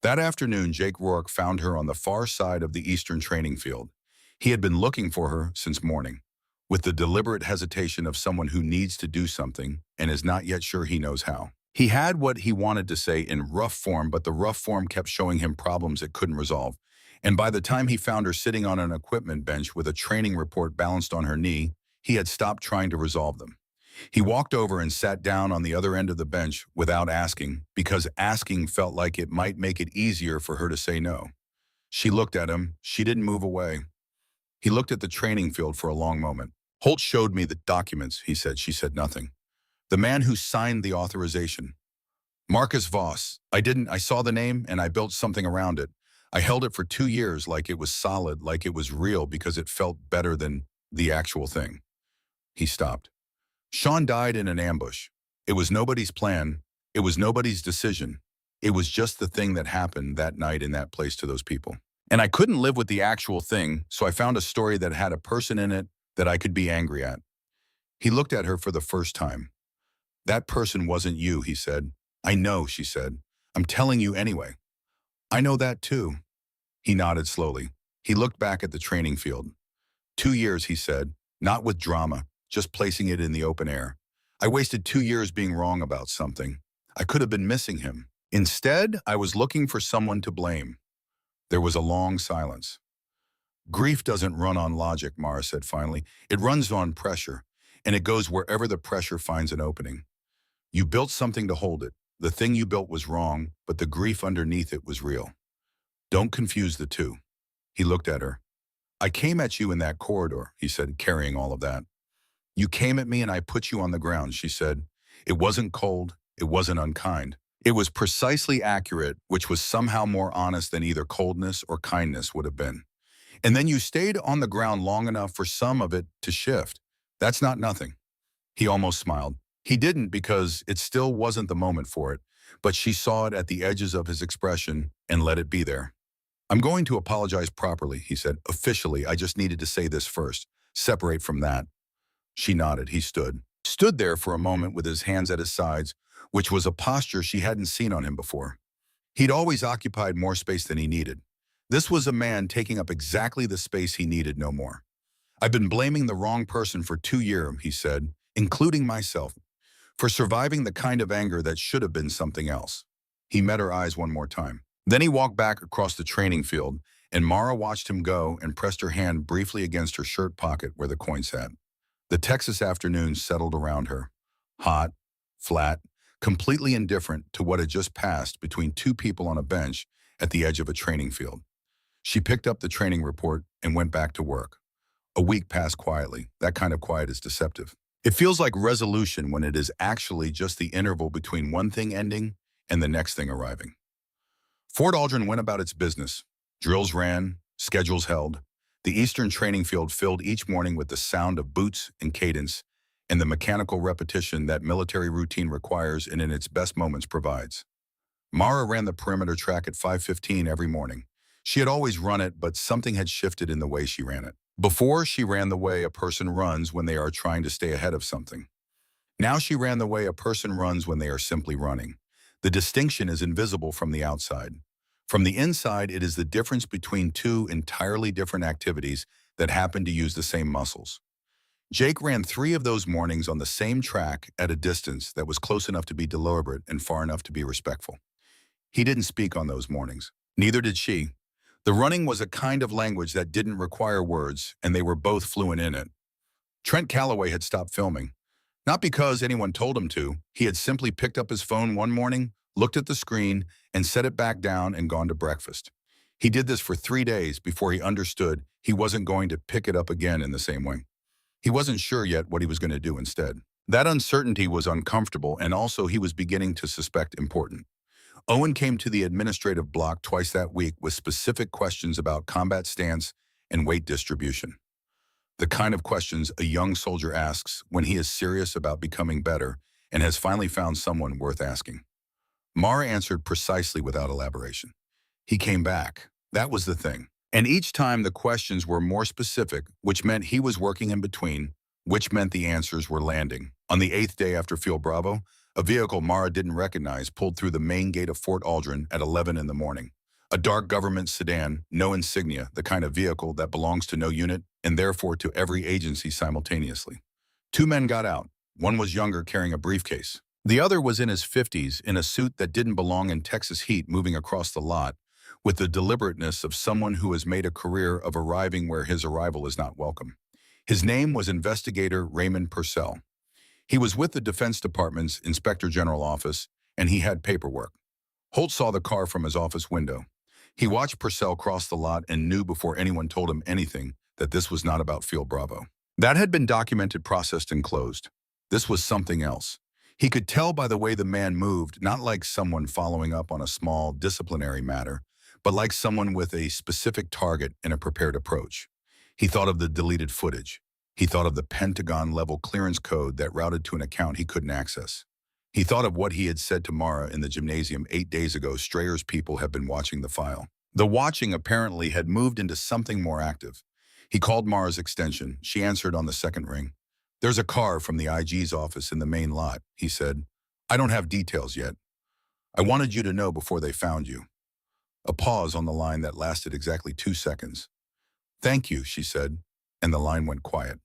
That afternoon, Jake Rourke found her on the far side of the eastern training field. He had been looking for her since morning, with the deliberate hesitation of someone who needs to do something and is not yet sure he knows how. He had what he wanted to say in rough form, but the rough form kept showing him problems it couldn't resolve. And by the time he found her sitting on an equipment bench with a training report balanced on her knee, he had stopped trying to resolve them. He walked over and sat down on the other end of the bench without asking, because asking felt like it might make it easier for her to say no. She looked at him. She didn't move away. He looked at the training field for a long moment. Holt showed me the documents, he said. She said nothing. The man who signed the authorization. Marcus Voss. I saw the name and I built something around it. I held it for 2 years like it was solid, like it was real because it felt better than the actual thing. He stopped. Sean died in an ambush. It was nobody's plan. It was nobody's decision. It was just the thing that happened that night in that place to those people. And I couldn't live with the actual thing, so I found a story that had a person in it that I could be angry at. He looked at her for the first time. That person wasn't you, he said. I know, she said. I'm telling you anyway. I know that too. He nodded slowly. He looked back at the training field. 2 years, he said, not with drama, just placing it in the open air. I wasted 2 years being wrong about something. I could have been missing him. Instead, I was looking for someone to blame. There was a long silence. Grief doesn't run on logic, Mara said finally. It runs on pressure, and it goes wherever the pressure finds an opening. You built something to hold it. The thing you built was wrong, but the grief underneath it was real. Don't confuse the two. He looked at her. I came at you in that corridor, he said, carrying all of that. You came at me and I put you on the ground, she said. It wasn't cold. It wasn't unkind. It was precisely accurate, which was somehow more honest than either coldness or kindness would have been. And then you stayed on the ground long enough for some of it to shift. That's not nothing. He almost smiled. He didn't because it still wasn't the moment for it, but she saw it at the edges of his expression and let it be there. I'm going to apologize properly, he said. Officially, I just needed to say this first. Separate from that. She nodded. He stood there for a moment with his hands at his sides, which was a posture she hadn't seen on him before. He'd always occupied more space than he needed. This was a man taking up exactly the space he needed no more. I've been blaming the wrong person for 2 years, he said, including myself, for surviving the kind of anger that should have been something else. He met her eyes one more time. Then he walked back across the training field, and Mara watched him go and pressed her hand briefly against her shirt pocket where the coin sat. The Texas afternoon settled around her, hot, flat, completely indifferent to what had just passed between two people on a bench at the edge of a training field. She picked up the training report and went back to work. A week passed quietly. That kind of quiet is deceptive. It feels like resolution when it is actually just the interval between one thing ending and the next thing arriving. Fort Aldrin went about its business. Drills ran, schedules held. The Eastern training field filled each morning with the sound of boots and cadence and the mechanical repetition that military routine requires and in its best moments provides. Mara ran the perimeter track at 5:15 every morning. She had always run it, but something had shifted in the way she ran it. Before, she ran the way a person runs when they are trying to stay ahead of something. Now she ran the way a person runs when they are simply running. The distinction is invisible from the outside. From the inside, it is the difference between two entirely different activities that happen to use the same muscles. Jake ran 3 of those mornings on the same track at a distance that was close enough to be deliberate and far enough to be respectful. He didn't speak on those mornings. Neither did she. The running was a kind of language that didn't require words, and they were both fluent in it. Trent Calloway had stopped filming. Not because anyone told him to. He had simply picked up his phone one morning, looked at the screen, and set it back down and gone to breakfast. He did this for 3 days before he understood he wasn't going to pick it up again in the same way. He wasn't sure yet what he was going to do instead. That uncertainty was uncomfortable, and also he was beginning to suspect important. Owen came to the administrative block twice that week with specific questions about combat stance and weight distribution. The kind of questions a young soldier asks when he is serious about becoming better and has finally found someone worth asking. Mara answered precisely without elaboration. He came back. That was the thing. And each time the questions were more specific, which meant he was working in between, which meant the answers were landing. On the 8th day after Field Bravo, a vehicle Mara didn't recognize pulled through the main gate of Fort Aldrin at 11 in the morning. A dark government sedan, no insignia, the kind of vehicle that belongs to no unit and therefore to every agency simultaneously. 2 men got out. One was younger, carrying a briefcase. The other was in his 50s, in a suit that didn't belong in Texas heat, moving across the lot, with the deliberateness of someone who has made a career of arriving where his arrival is not welcome. His name was Investigator Raymond Purcell. He was with the Defense Department's Inspector General office, and he had paperwork. Holt saw the car from his office window. He watched Purcell cross the lot and knew before anyone told him anything that this was not about Field Bravo. That had been documented, processed, and closed. This was something else. He could tell by the way the man moved, not like someone following up on a small disciplinary matter, but like someone with a specific target and a prepared approach. He thought of the deleted footage. He thought of the Pentagon-level clearance code that routed to an account he couldn't access. He thought of what he had said to Mara in the gymnasium 8 days ago. Strayer's people have been watching the file. The watching apparently had moved into something more active. He called Mara's extension. She answered on the second ring. "There's a car from the IG's office in the main lot," he said. "I don't have details yet. I wanted you to know before they found you." A pause on the line that lasted exactly 2 seconds. "Thank you," she said, and the line went quiet.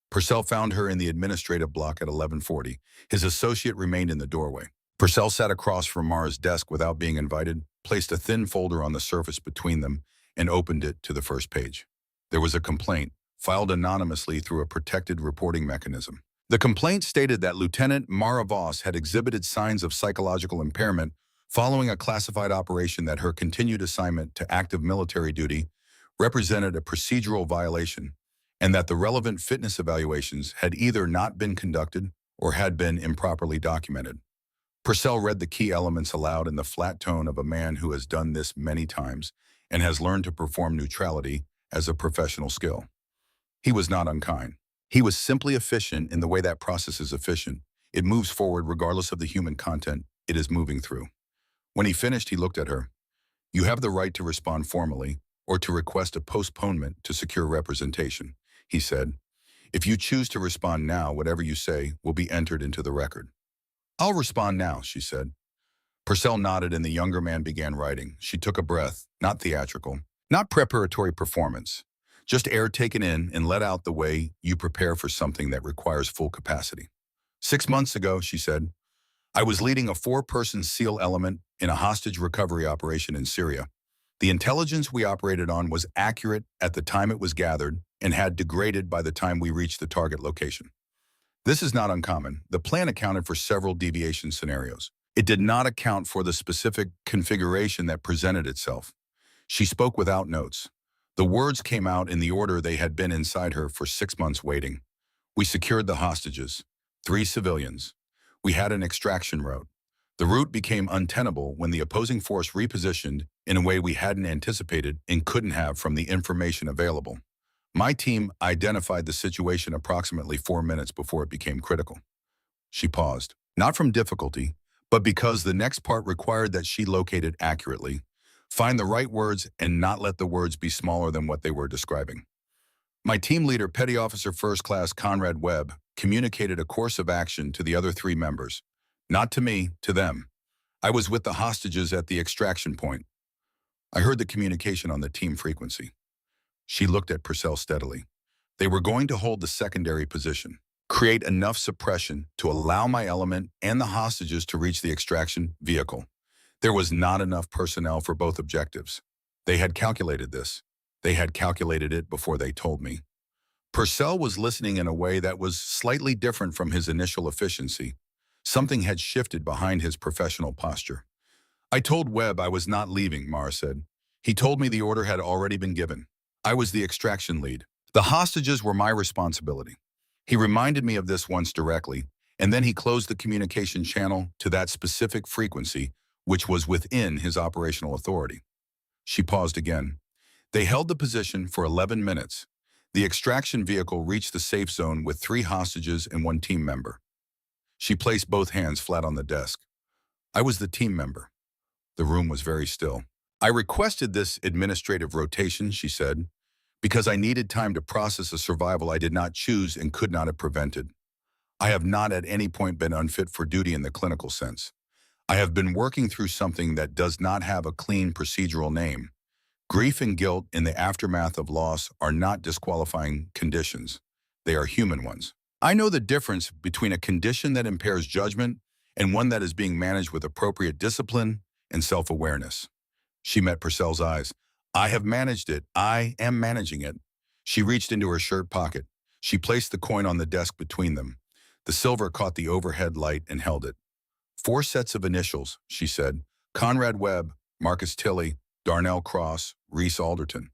Purcell found her in the administrative block at 11:40. His associate remained in the doorway. Purcell sat across from Mara's desk without being invited, placed a thin folder on the surface between them, and opened it to the first page. There was a complaint, filed anonymously through a protected reporting mechanism. The complaint stated that Lieutenant Mara Voss had exhibited signs of psychological impairment following a classified operation, that her continued assignment to active military duty represented a procedural violation, and that the relevant fitness evaluations had either not been conducted or had been improperly documented. Purcell read the key elements aloud in the flat tone of a man who has done this many times and has learned to perform neutrality as a professional skill. He was not unkind. He was simply efficient in the way that process is efficient. It moves forward regardless of the human content it is moving through. When he finished, he looked at her. "You have the right to respond formally or to request a postponement to secure representation," he said. "If you choose to respond now, whatever you say will be entered into the record." "I'll respond now," she said. Purcell nodded and the younger man began writing. She took a breath, not theatrical, not preparatory performance, just air taken in and let out the way you prepare for something that requires full capacity. "6 months ago," she said, "I was leading a 4-person SEAL element in a hostage recovery operation in Syria. The intelligence we operated on was accurate at the time it was gathered and had degraded by the time we reached the target location. This is not uncommon. The plan accounted for several deviation scenarios. It did not account for the specific configuration that presented itself." She spoke without notes. The words came out in the order they had been inside her for 6 months waiting. "We secured the hostages, 3 civilians. We had an extraction route. The route became untenable when the opposing force repositioned in a way we hadn't anticipated and couldn't have from the information available. My team identified the situation approximately 4 minutes before it became critical." She paused, not from difficulty, but because the next part required that she locate it accurately, find the right words, and not let the words be smaller than what they were describing. "My team leader, Petty Officer First Class Conrad Webb, communicated a course of action to the other 3 members. Not to me, to them. I was with the hostages at the extraction point. I heard the communication on the team frequency." She looked at Purcell steadily. "They were going to hold the secondary position, create enough suppression to allow my element and the hostages to reach the extraction vehicle. There was not enough personnel for both objectives. They had calculated this. They had calculated it before they told me." Purcell was listening in a way that was slightly different from his initial efficiency. Something had shifted behind his professional posture. "I told Webb I was not leaving," Mara said. "He told me the order had already been given. I was the extraction lead. The hostages were my responsibility. He reminded me of this once directly, and then he closed the communication channel to that specific frequency, which was within his operational authority." She paused again. "They held the position for 11 minutes. The extraction vehicle reached the safe zone with 3 hostages and 1 team member." She placed both hands flat on the desk. "I was the team member." The room was very still. "I requested this administrative rotation," she said, "because I needed time to process a survival I did not choose and could not have prevented. I have not at any point been unfit for duty in the clinical sense. I have been working through something that does not have a clean procedural name. Grief and guilt in the aftermath of loss are not disqualifying conditions. They are human ones. I know the difference between a condition that impairs judgment and one that is being managed with appropriate discipline and self-awareness." She met Purcell's eyes. "I have managed it. I am managing it." She reached into her shirt pocket. She placed the coin on the desk between them. The silver caught the overhead light and held it. 4 sets of initials," she said. "Conrad Webb, Marcus Tilley, Darnell Cross, Reese Alderton."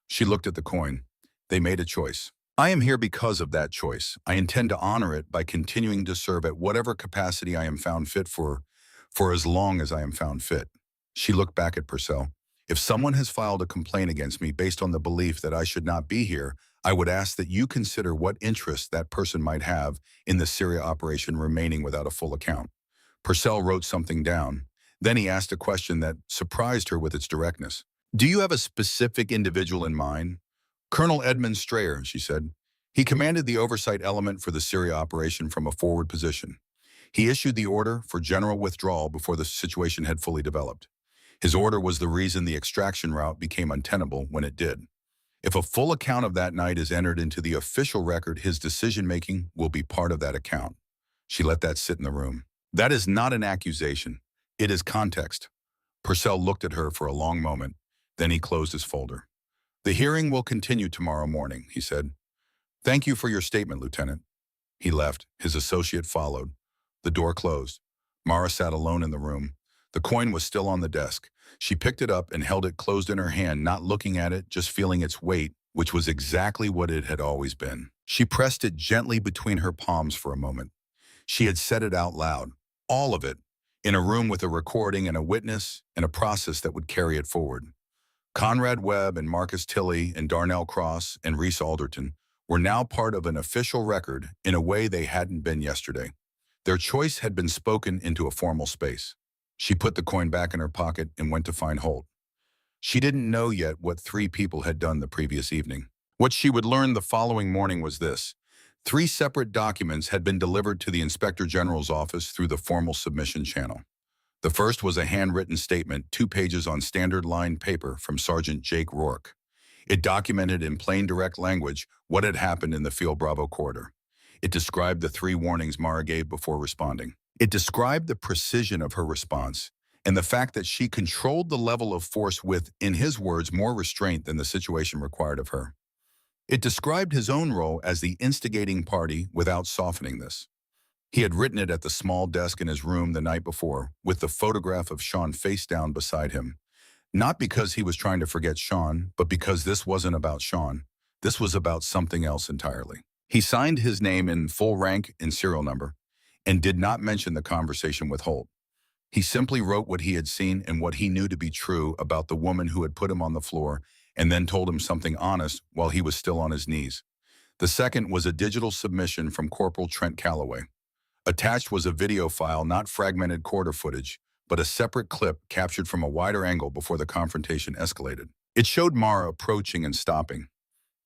She looked at the coin. "They made a choice. I am here because of that choice. I intend to honor it by continuing to serve at whatever capacity I am found fit for as long as I am found fit. She looked back at Purcell. If someone has filed a complaint against me based on the belief that I should not be here, I would ask that you consider what interest that person might have in the Syria operation remaining without a full account. Purcell wrote something down. Then he asked a question that surprised her with its directness. Do you have a specific individual in mind? Colonel Edmund Strayer, she said. He commanded the oversight element for the Syria operation from a forward position. He issued the order for general withdrawal before the situation had fully developed. His order was the reason the extraction route became untenable when it did. If a full account of that night is entered into the official record, his decision-making will be part of that account. She let that sit in the room. That is not an accusation. It is context. Purcell looked at her for a long moment. Then he closed his folder. The hearing will continue tomorrow morning, he said. Thank you for your statement, Lieutenant. He left. His associate followed. The door closed. Mara sat alone in the room. The coin was still on the desk. She picked it up and held it closed in her hand, not looking at it, just feeling its weight, which was exactly what it had always been. She pressed it gently between her palms for a moment. She had said it out loud, all of it, in a room with a recording and a witness and a process that would carry it forward. Conrad Webb and Marcus Tilley and Darnell Cross and Reese Alderton were now part of an official record in a way they hadn't been yesterday. Their choice had been spoken into a formal space. She put the coin back in her pocket and went to find Holt. She didn't know yet what 3 people had done the previous evening. What she would learn the following morning was this. 3 separate documents had been delivered to the Inspector General's office through the formal submission channel. The first was a handwritten statement, 2 pages on standard lined paper from Sergeant Jake Rourke. It documented in plain direct language what had happened in the Field Bravo corridor. It described the 3 warnings Mara gave before responding. It described the precision of her response and the fact that she controlled the level of force with, in his words, more restraint than the situation required of her. It described his own role as the instigating party without softening this. He had written it at the small desk in his room the night before, with the photograph of Sean face down beside him. Not because he was trying to forget Sean, but because this wasn't about Sean. This was about something else entirely. He signed his name in full rank and serial number, and did not mention the conversation with Holt. He simply wrote what he had seen and what he knew to be true about the woman who had put him on the floor, and then told him something honest while he was still on his knees. The second was a digital submission from Corporal Trent Calloway. Attached was a video file, not fragmented quarter footage, but a separate clip captured from a wider angle before the confrontation escalated. It showed Mara approaching and stopping.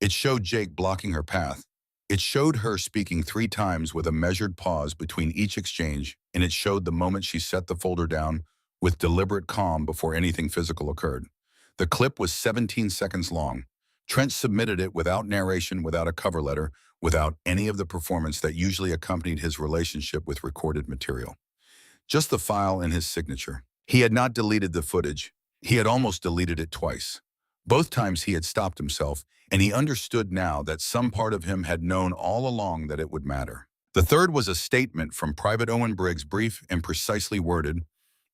It showed Jake blocking her path. It showed her speaking 3 times with a measured pause between each exchange, and it showed the moment she set the folder down with deliberate calm before anything physical occurred. The clip was 17 seconds long. Trent submitted it without narration, without a cover letter, without any of the performance that usually accompanied his relationship with recorded material. Just the file and his signature. He had not deleted the footage. He had almost deleted it twice. Both times he had stopped himself, and he understood now that some part of him had known all along that it would matter. The third was a statement from Private Owen Briggs, brief and precisely worded,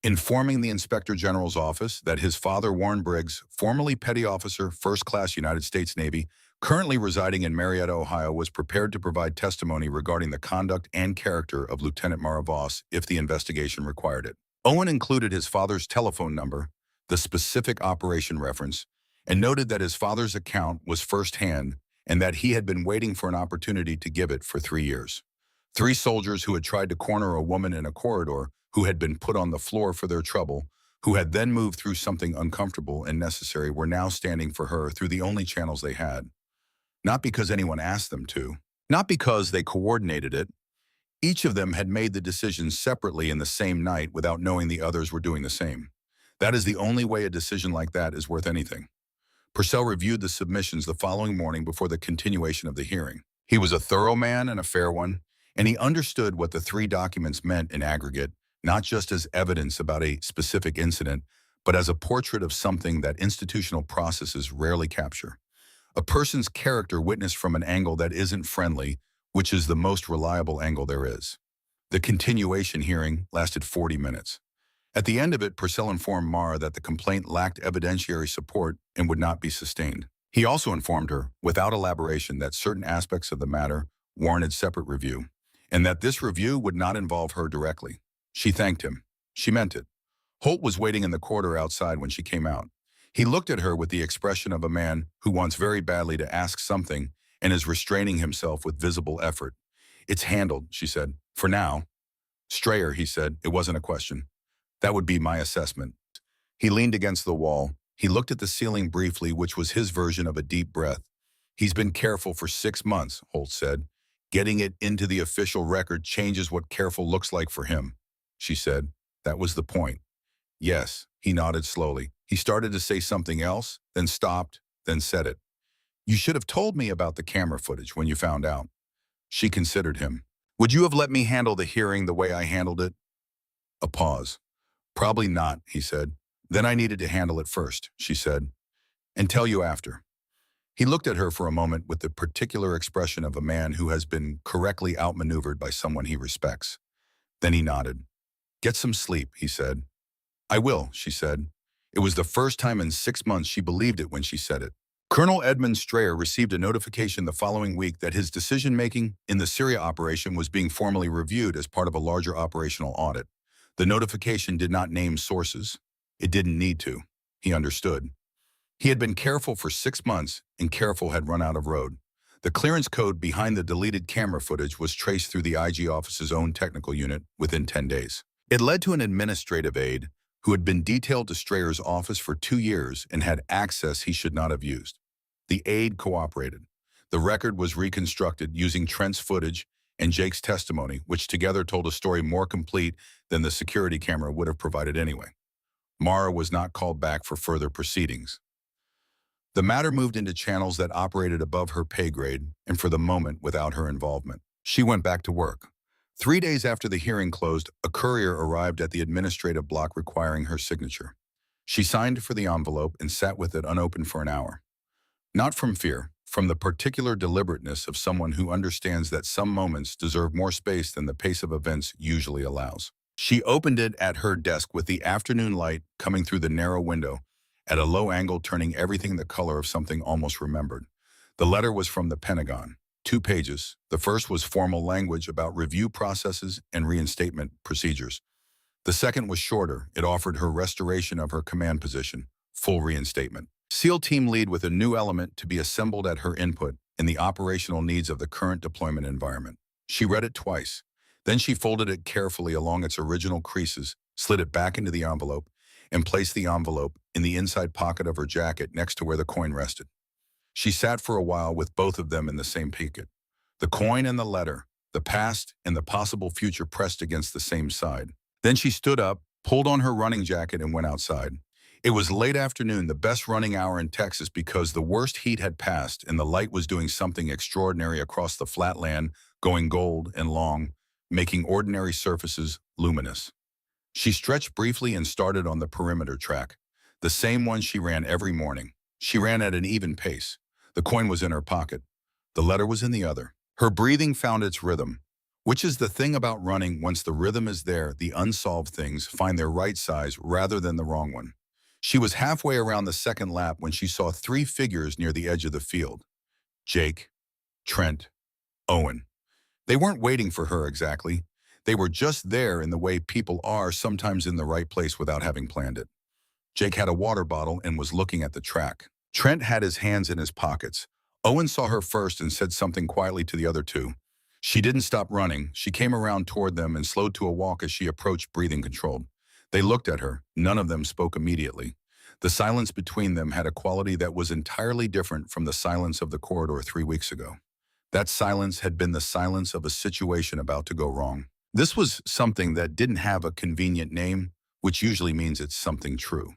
informing the Inspector General's office that his father, Warren Briggs, formerly Petty Officer, First Class United States Navy, currently residing in Marietta, Ohio, was prepared to provide testimony regarding the conduct and character of Lieutenant Mara Voss if the investigation required it. Owen included his father's telephone number, the specific operation reference, and noted that his father's account was firsthand and that he had been waiting for an opportunity to give it for 3 years. 3 soldiers who had tried to corner a woman in a corridor, who had been put on the floor for their trouble, who had then moved through something uncomfortable and necessary, were now standing for her through the only channels they had. Not because anyone asked them to, not because they coordinated it. Each of them had made the decision separately in the same night without knowing the others were doing the same. That is the only way a decision like that is worth anything. Purcell reviewed the submissions the following morning before the continuation of the hearing. He was a thorough man and a fair one, and he understood what the 3 documents meant in aggregate, not just as evidence about a specific incident, but as a portrait of something that institutional processes rarely capture. A person's character witnessed from an angle that isn't friendly, which is the most reliable angle there is. The continuation hearing lasted 40 minutes. At the end of it, Purcell informed Mara that the complaint lacked evidentiary support and would not be sustained. He also informed her, without elaboration, that certain aspects of the matter warranted separate review, and that this review would not involve her directly. She thanked him. She meant it. Holt was waiting in the corridor outside when she came out. He looked at her with the expression of a man who wants very badly to ask something and is restraining himself with visible effort. "It's handled," she said. "For now." "Strayer," he said. "It wasn't a question. That would be my assessment." He leaned against the wall. He looked at the ceiling briefly, which was his version of a deep breath. "He's been careful for 6 months," Holt said. "Getting it into the official record changes what careful looks like for him," she said. "That was the point." "Yes," he nodded slowly. He started to say something else, then stopped, then said it. "You should have told me about the camera footage when you found out." She considered him. "Would you have let me handle the hearing the way I handled it?" A pause. "Probably not," he said. "Then I needed to handle it first," she said, "and tell you after." He looked at her for a moment with the particular expression of a man who has been correctly outmaneuvered by someone he respects. Then he nodded. "Get some sleep," he said. "I will," she said. It was the first time in 6 months she believed it when she said it. Colonel Edmund Strayer received a notification the following week that his decision-making in the Syria operation was being formally reviewed as part of a larger operational audit. The notification did not name sources. It didn't need to. He understood. He had been careful for 6 months, and careful had run out of road. The clearance code behind the deleted camera footage was traced through the IG office's own technical unit within 10 days. It led to an administrative aide who had been detailed to Strayer's office for 2 years and had access he should not have used. The aide cooperated. The record was reconstructed using Trent's footage and Jake's testimony, which together told a story more complete than the security camera would have provided anyway. Mara was not called back for further proceedings. The matter moved into channels that operated above her pay grade and for the moment without her involvement. She went back to work. 3 days after the hearing closed, a courier arrived at the administrative block requiring her signature. She signed for the envelope and sat with it unopened for an hour. Not from fear, from the particular deliberateness of someone who understands that some moments deserve more space than the pace of events usually allows. She opened it at her desk with the afternoon light coming through the narrow window, at a low angle turning everything the color of something almost remembered. The letter was from the Pentagon. 2 pages. The first was formal language about review processes and reinstatement procedures. The second was shorter. It offered her restoration of her command position, full reinstatement. SEAL team lead with a new element to be assembled at her input in the operational needs of the current deployment environment. She read it twice. Then she folded it carefully along its original creases, slid it back into the envelope, and placed the envelope in the inside pocket of her jacket next to where the coin rested. She sat for a while with both of them in the same pocket. The coin and the letter, the past and the possible future pressed against the same side. Then she stood up, pulled on her running jacket, and went outside. It was late afternoon, the best running hour in Texas because the worst heat had passed and the light was doing something extraordinary across the flat land, going gold and long, making ordinary surfaces luminous. She stretched briefly and started on the perimeter track, the same one she ran every morning. She ran at an even pace. The coin was in her pocket. The letter was in the other. Her breathing found its rhythm, which is the thing about running. Once the rhythm is there, the unsolved things find their right size rather than the wrong one. She was halfway around the second lap when she saw 3 figures near the edge of the field. Jake, Trent, Owen. They weren't waiting for her exactly. They were just there in the way people are sometimes in the right place without having planned it. Jake had a water bottle and was looking at the track. Trent had his hands in his pockets. Owen saw her first and said something quietly to the other 2. She didn't stop running. She came around toward them and slowed to a walk as she approached, breathing controlled. They looked at her. None of them spoke immediately. The silence between them had a quality that was entirely different from the silence of the corridor 3 weeks ago. That silence had been the silence of a situation about to go wrong. This was something that didn't have a convenient name, which usually means it's something true.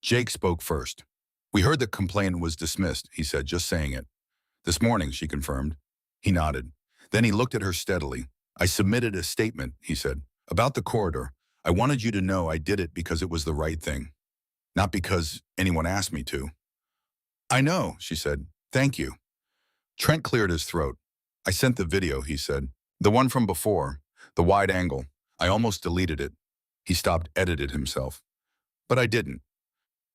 Jake spoke first. "We heard the complaint was dismissed," he said, just saying it. "This morning," she confirmed. He nodded. Then he looked at her steadily. "I submitted a statement," he said, "about the corridor. I wanted you to know I did it because it was the right thing, not because anyone asked me to." "I know," she said. "Thank you." Trent cleared his throat. "I sent the video," he said. "The one from before, the wide angle. I almost deleted it." He stopped, edited himself. "But I didn't."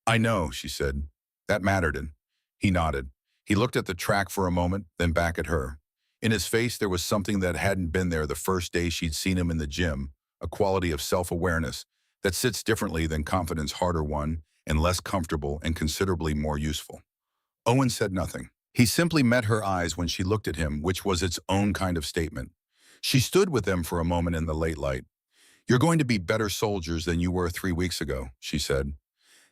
"I know," she said. "That mattered." And He nodded. He looked at the track for a moment, then back at her. In his face, there was something that hadn't been there the first day she'd seen him in the gym, a quality of self-awareness that sits differently than confidence, harder won and less comfortable and considerably more useful. Owen said nothing. He simply met her eyes when she looked at him, which was its own kind of statement. She stood with them for a moment in the late light. "You're going to be better soldiers than you were 3 weeks ago," she said.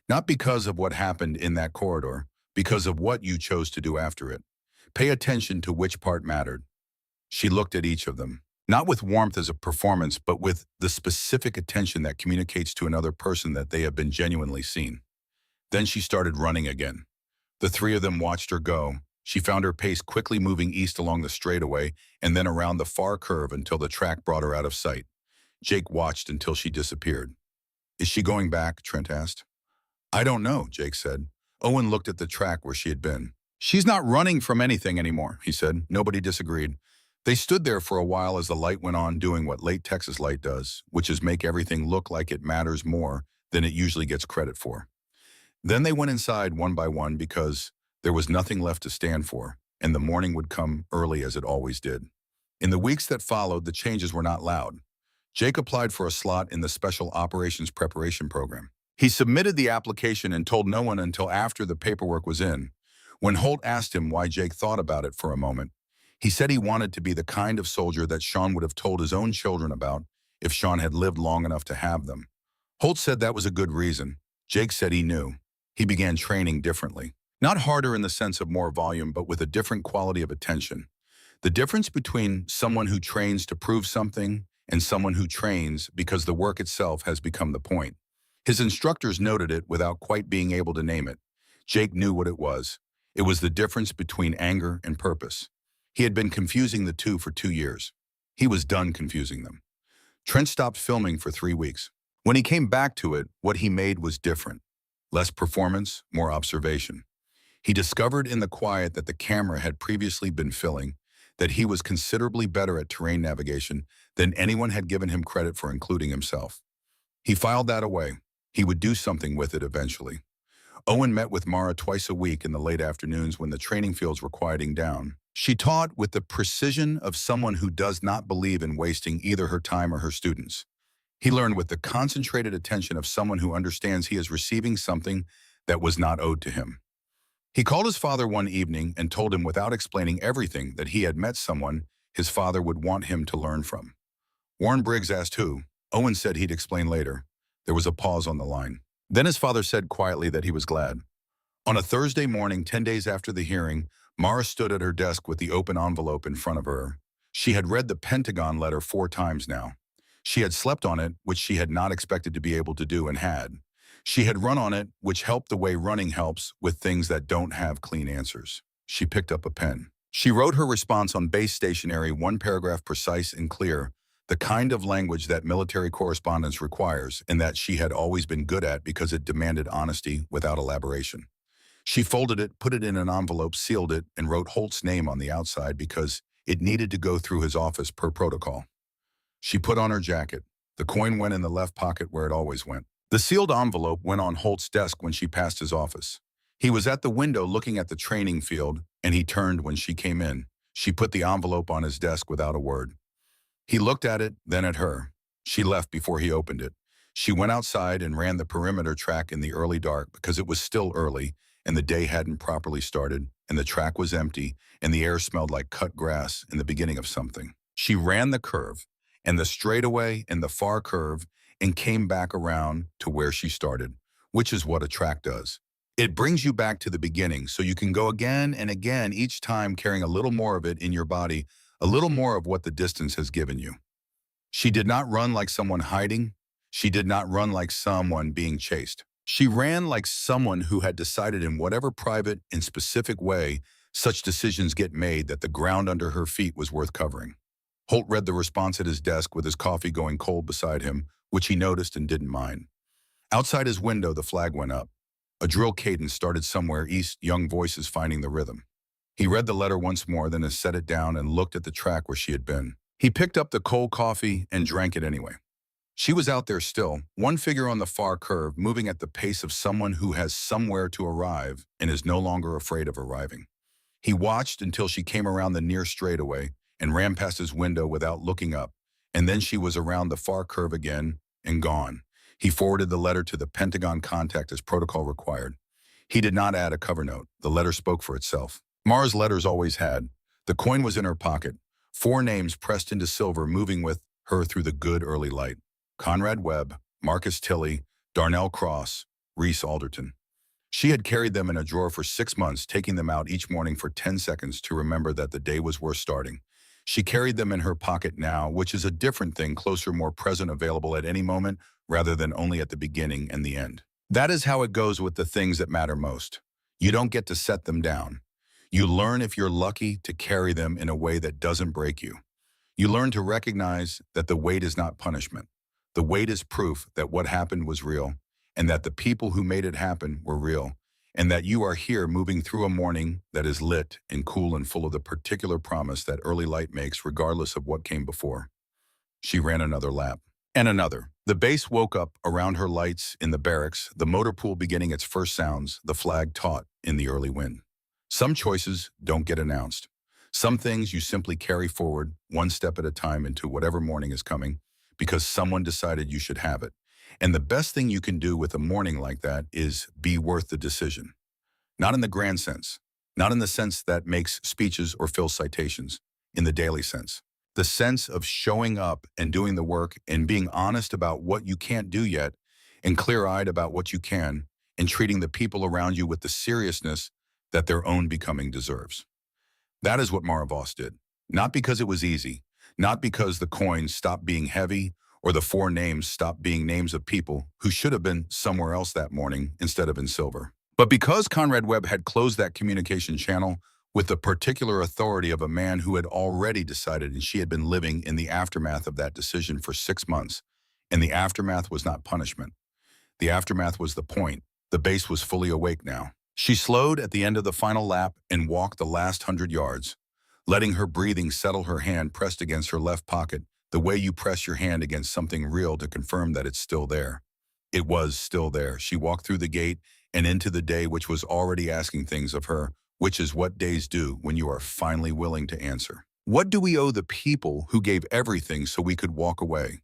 "Not because of what happened in that corridor, because of what you chose to do after it. Pay attention to which part mattered." She looked at each of them, not with warmth as a performance, but with the specific attention that communicates to another person that they have been genuinely seen. Then she started running again. The three of them watched her go. She found her pace quickly moving east along the straightaway and then around the far curve until the track brought her out of sight. Jake watched until she disappeared. "Is she going back?" Trent asked. "I don't know," Jake said. Owen looked at the track where she had been. "She's not running from anything anymore," he said. Nobody disagreed. They stood there for a while as the light went on, doing what late Texas light does, which is make everything look like it matters more than it usually gets credit for. Then they went inside one by one because there was nothing left to stand for, and the morning would come early as it always did. In the weeks that followed, the changes were not loud. Jake applied for a slot in the Special Operations Preparation Program. He submitted the application and told no one until after the paperwork was in. When Holt asked him why Jake thought about it for a moment, he said he wanted to be the kind of soldier that Sean would have told his own children about if Sean had lived long enough to have them. Holt said that was a good reason. Jake said he knew. He began training differently. Not harder in the sense of more volume, but with a different quality of attention. The difference between someone who trains to prove something and someone who trains because the work itself has become the point. His instructors noted it without quite being able to name it. Jake knew what it was. It was the difference between anger and purpose. He had been confusing the two for 2 years. He was done confusing them. Trent stopped filming for 3 weeks. When he came back to it, what he made was different. Less performance, more observation. He discovered in the quiet that the camera had previously been filling that he was considerably better at terrain navigation than anyone had given him credit for, including himself. He filed that away. He would do something with it eventually. Owen met with Mara twice a week in the late afternoons when the training fields were quieting down. She taught with the precision of someone who does not believe in wasting either her time or her students. He learned with the concentrated attention of someone who understands he is receiving something that was not owed to him. He called his father one evening and told him without explaining everything that he had met someone his father would want him to learn from. Warren Briggs asked who. Owen said he'd explain later. There was a pause on the line. Then his father said quietly that he was glad. On a Thursday morning, 10 days after the hearing, Mara stood at her desk with the open envelope in front of her. She had read the Pentagon letter 4 times now. She had slept on it, which she had not expected to be able to do and had. She had run on it, which helped the way running helps with things that don't have clean answers. She picked up a pen. She wrote her response on base stationery, 1 paragraph, precise and clear, the kind of language that military correspondence requires and that she had always been good at because it demanded honesty without elaboration. She folded it, put it in an envelope, sealed it, and wrote Holt's name on the outside because it needed to go through his office per protocol. She put on her jacket. The coin went in the left pocket where it always went. The sealed envelope went on Holt's desk when she passed his office. He was at the window looking at the training field, and he turned when she came in. She put the envelope on his desk without a word. He looked at it, then at her. She left before he opened it. She went outside and ran the perimeter track in the early dark because it was still early and the day hadn't properly started and the track was empty and the air smelled like cut grass in the beginning of something. She ran the curve and the straightaway and the far curve and came back around to where she started, which is what a track does. It brings you back to the beginning so you can go again and again, each time carrying a little more of it in your body, a little more of what the distance has given you. She did not run like someone hiding. She did not run like someone being chased. She ran like someone who had decided in whatever private and specific way such decisions get made that the ground under her feet was worth covering. Holt read the response at his desk with his coffee going cold beside him, which he noticed and didn't mind. Outside his window, the flag went up. A drill cadence started somewhere east, young voices finding the rhythm. He read the letter once more, then set it down and looked at the track where she had been. He picked up the cold coffee and drank it anyway. She was out there still, one figure on the far curve, moving at the pace of someone who has somewhere to arrive and is no longer afraid of arriving. He watched until she came around the near straightaway and ran past his window without looking up, and then she was around the far curve again and gone. He forwarded the letter to the Pentagon contact as protocol required. He did not add a cover note. The letter spoke for itself. Mara's letters always had. The coin was in her pocket, 4 names pressed into silver, moving with her through the good early light. Conrad Webb, Marcus Tilley, Darnell Cross, Reese Alderton. She had carried them in a drawer for 6 months, taking them out each morning for 10 seconds to remember that the day was worth starting. She carried them in her pocket now, which is a different thing, closer, more present, available at any moment, rather than only at the beginning and the end. That is how it goes with the things that matter most. You don't get to set them down. You learn, if you're lucky, to carry them in a way that doesn't break you. You learn to recognize that the weight is not punishment. The weight is proof that what happened was real, and that the people who made it happen were real, and that you are here moving through a morning that is lit and cool and full of the particular promise that early light makes regardless of what came before. She ran another lap. And another. The base woke up around her lights in the barracks, the motor pool beginning its first sounds, the flag taut in the early wind. Some choices don't get announced. Some things you simply carry forward, one step at a time, into whatever morning is coming, because someone decided you should have it. And the best thing you can do with a morning like that is be worth the decision. Not in the grand sense, not in the sense that makes speeches or fills citations, in the daily sense. The sense of showing up and doing the work and being honest about what you can't do yet and clear-eyed about what you can, and treating the people around you with the seriousness that their own becoming deserves. That is what Mara Voss did. Not because it was easy, not because the coins stopped being heavy or the 4 names stopped being names of people who should have been somewhere else that morning instead of in silver. But because Conrad Webb had closed that communication channel with the particular authority of a man who had already decided, and she had been living in the aftermath of that decision for 6 months. And the aftermath was not punishment. The aftermath was the point. The base was fully awake now. She slowed at the end of the final lap and walked the last 100 yards, letting her breathing settle, her hand pressed against her left pocket, the way you press your hand against something real to confirm that it's still there. It was still there. She walked through the gate and into the day which was already asking things of her, which is what days do when you are finally willing to answer. What do we owe the people who gave everything so we could walk away?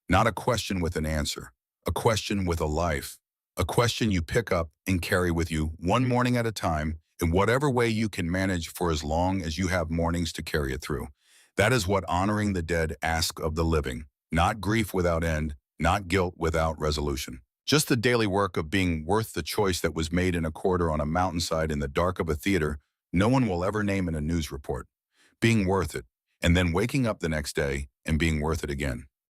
Not a question with an answer, a question with a life, a question you pick up and carry with you one morning at a time, in whatever way you can manage for as long as you have mornings to carry it through. That is what honoring the dead asks of the living, not grief without end, not guilt without resolution. Just the daily work of being worth the choice that was made in a corridor on a mountainside in the dark of a theater no one will ever name in a news report. Being worth it, and then waking up the next day and being worth it again.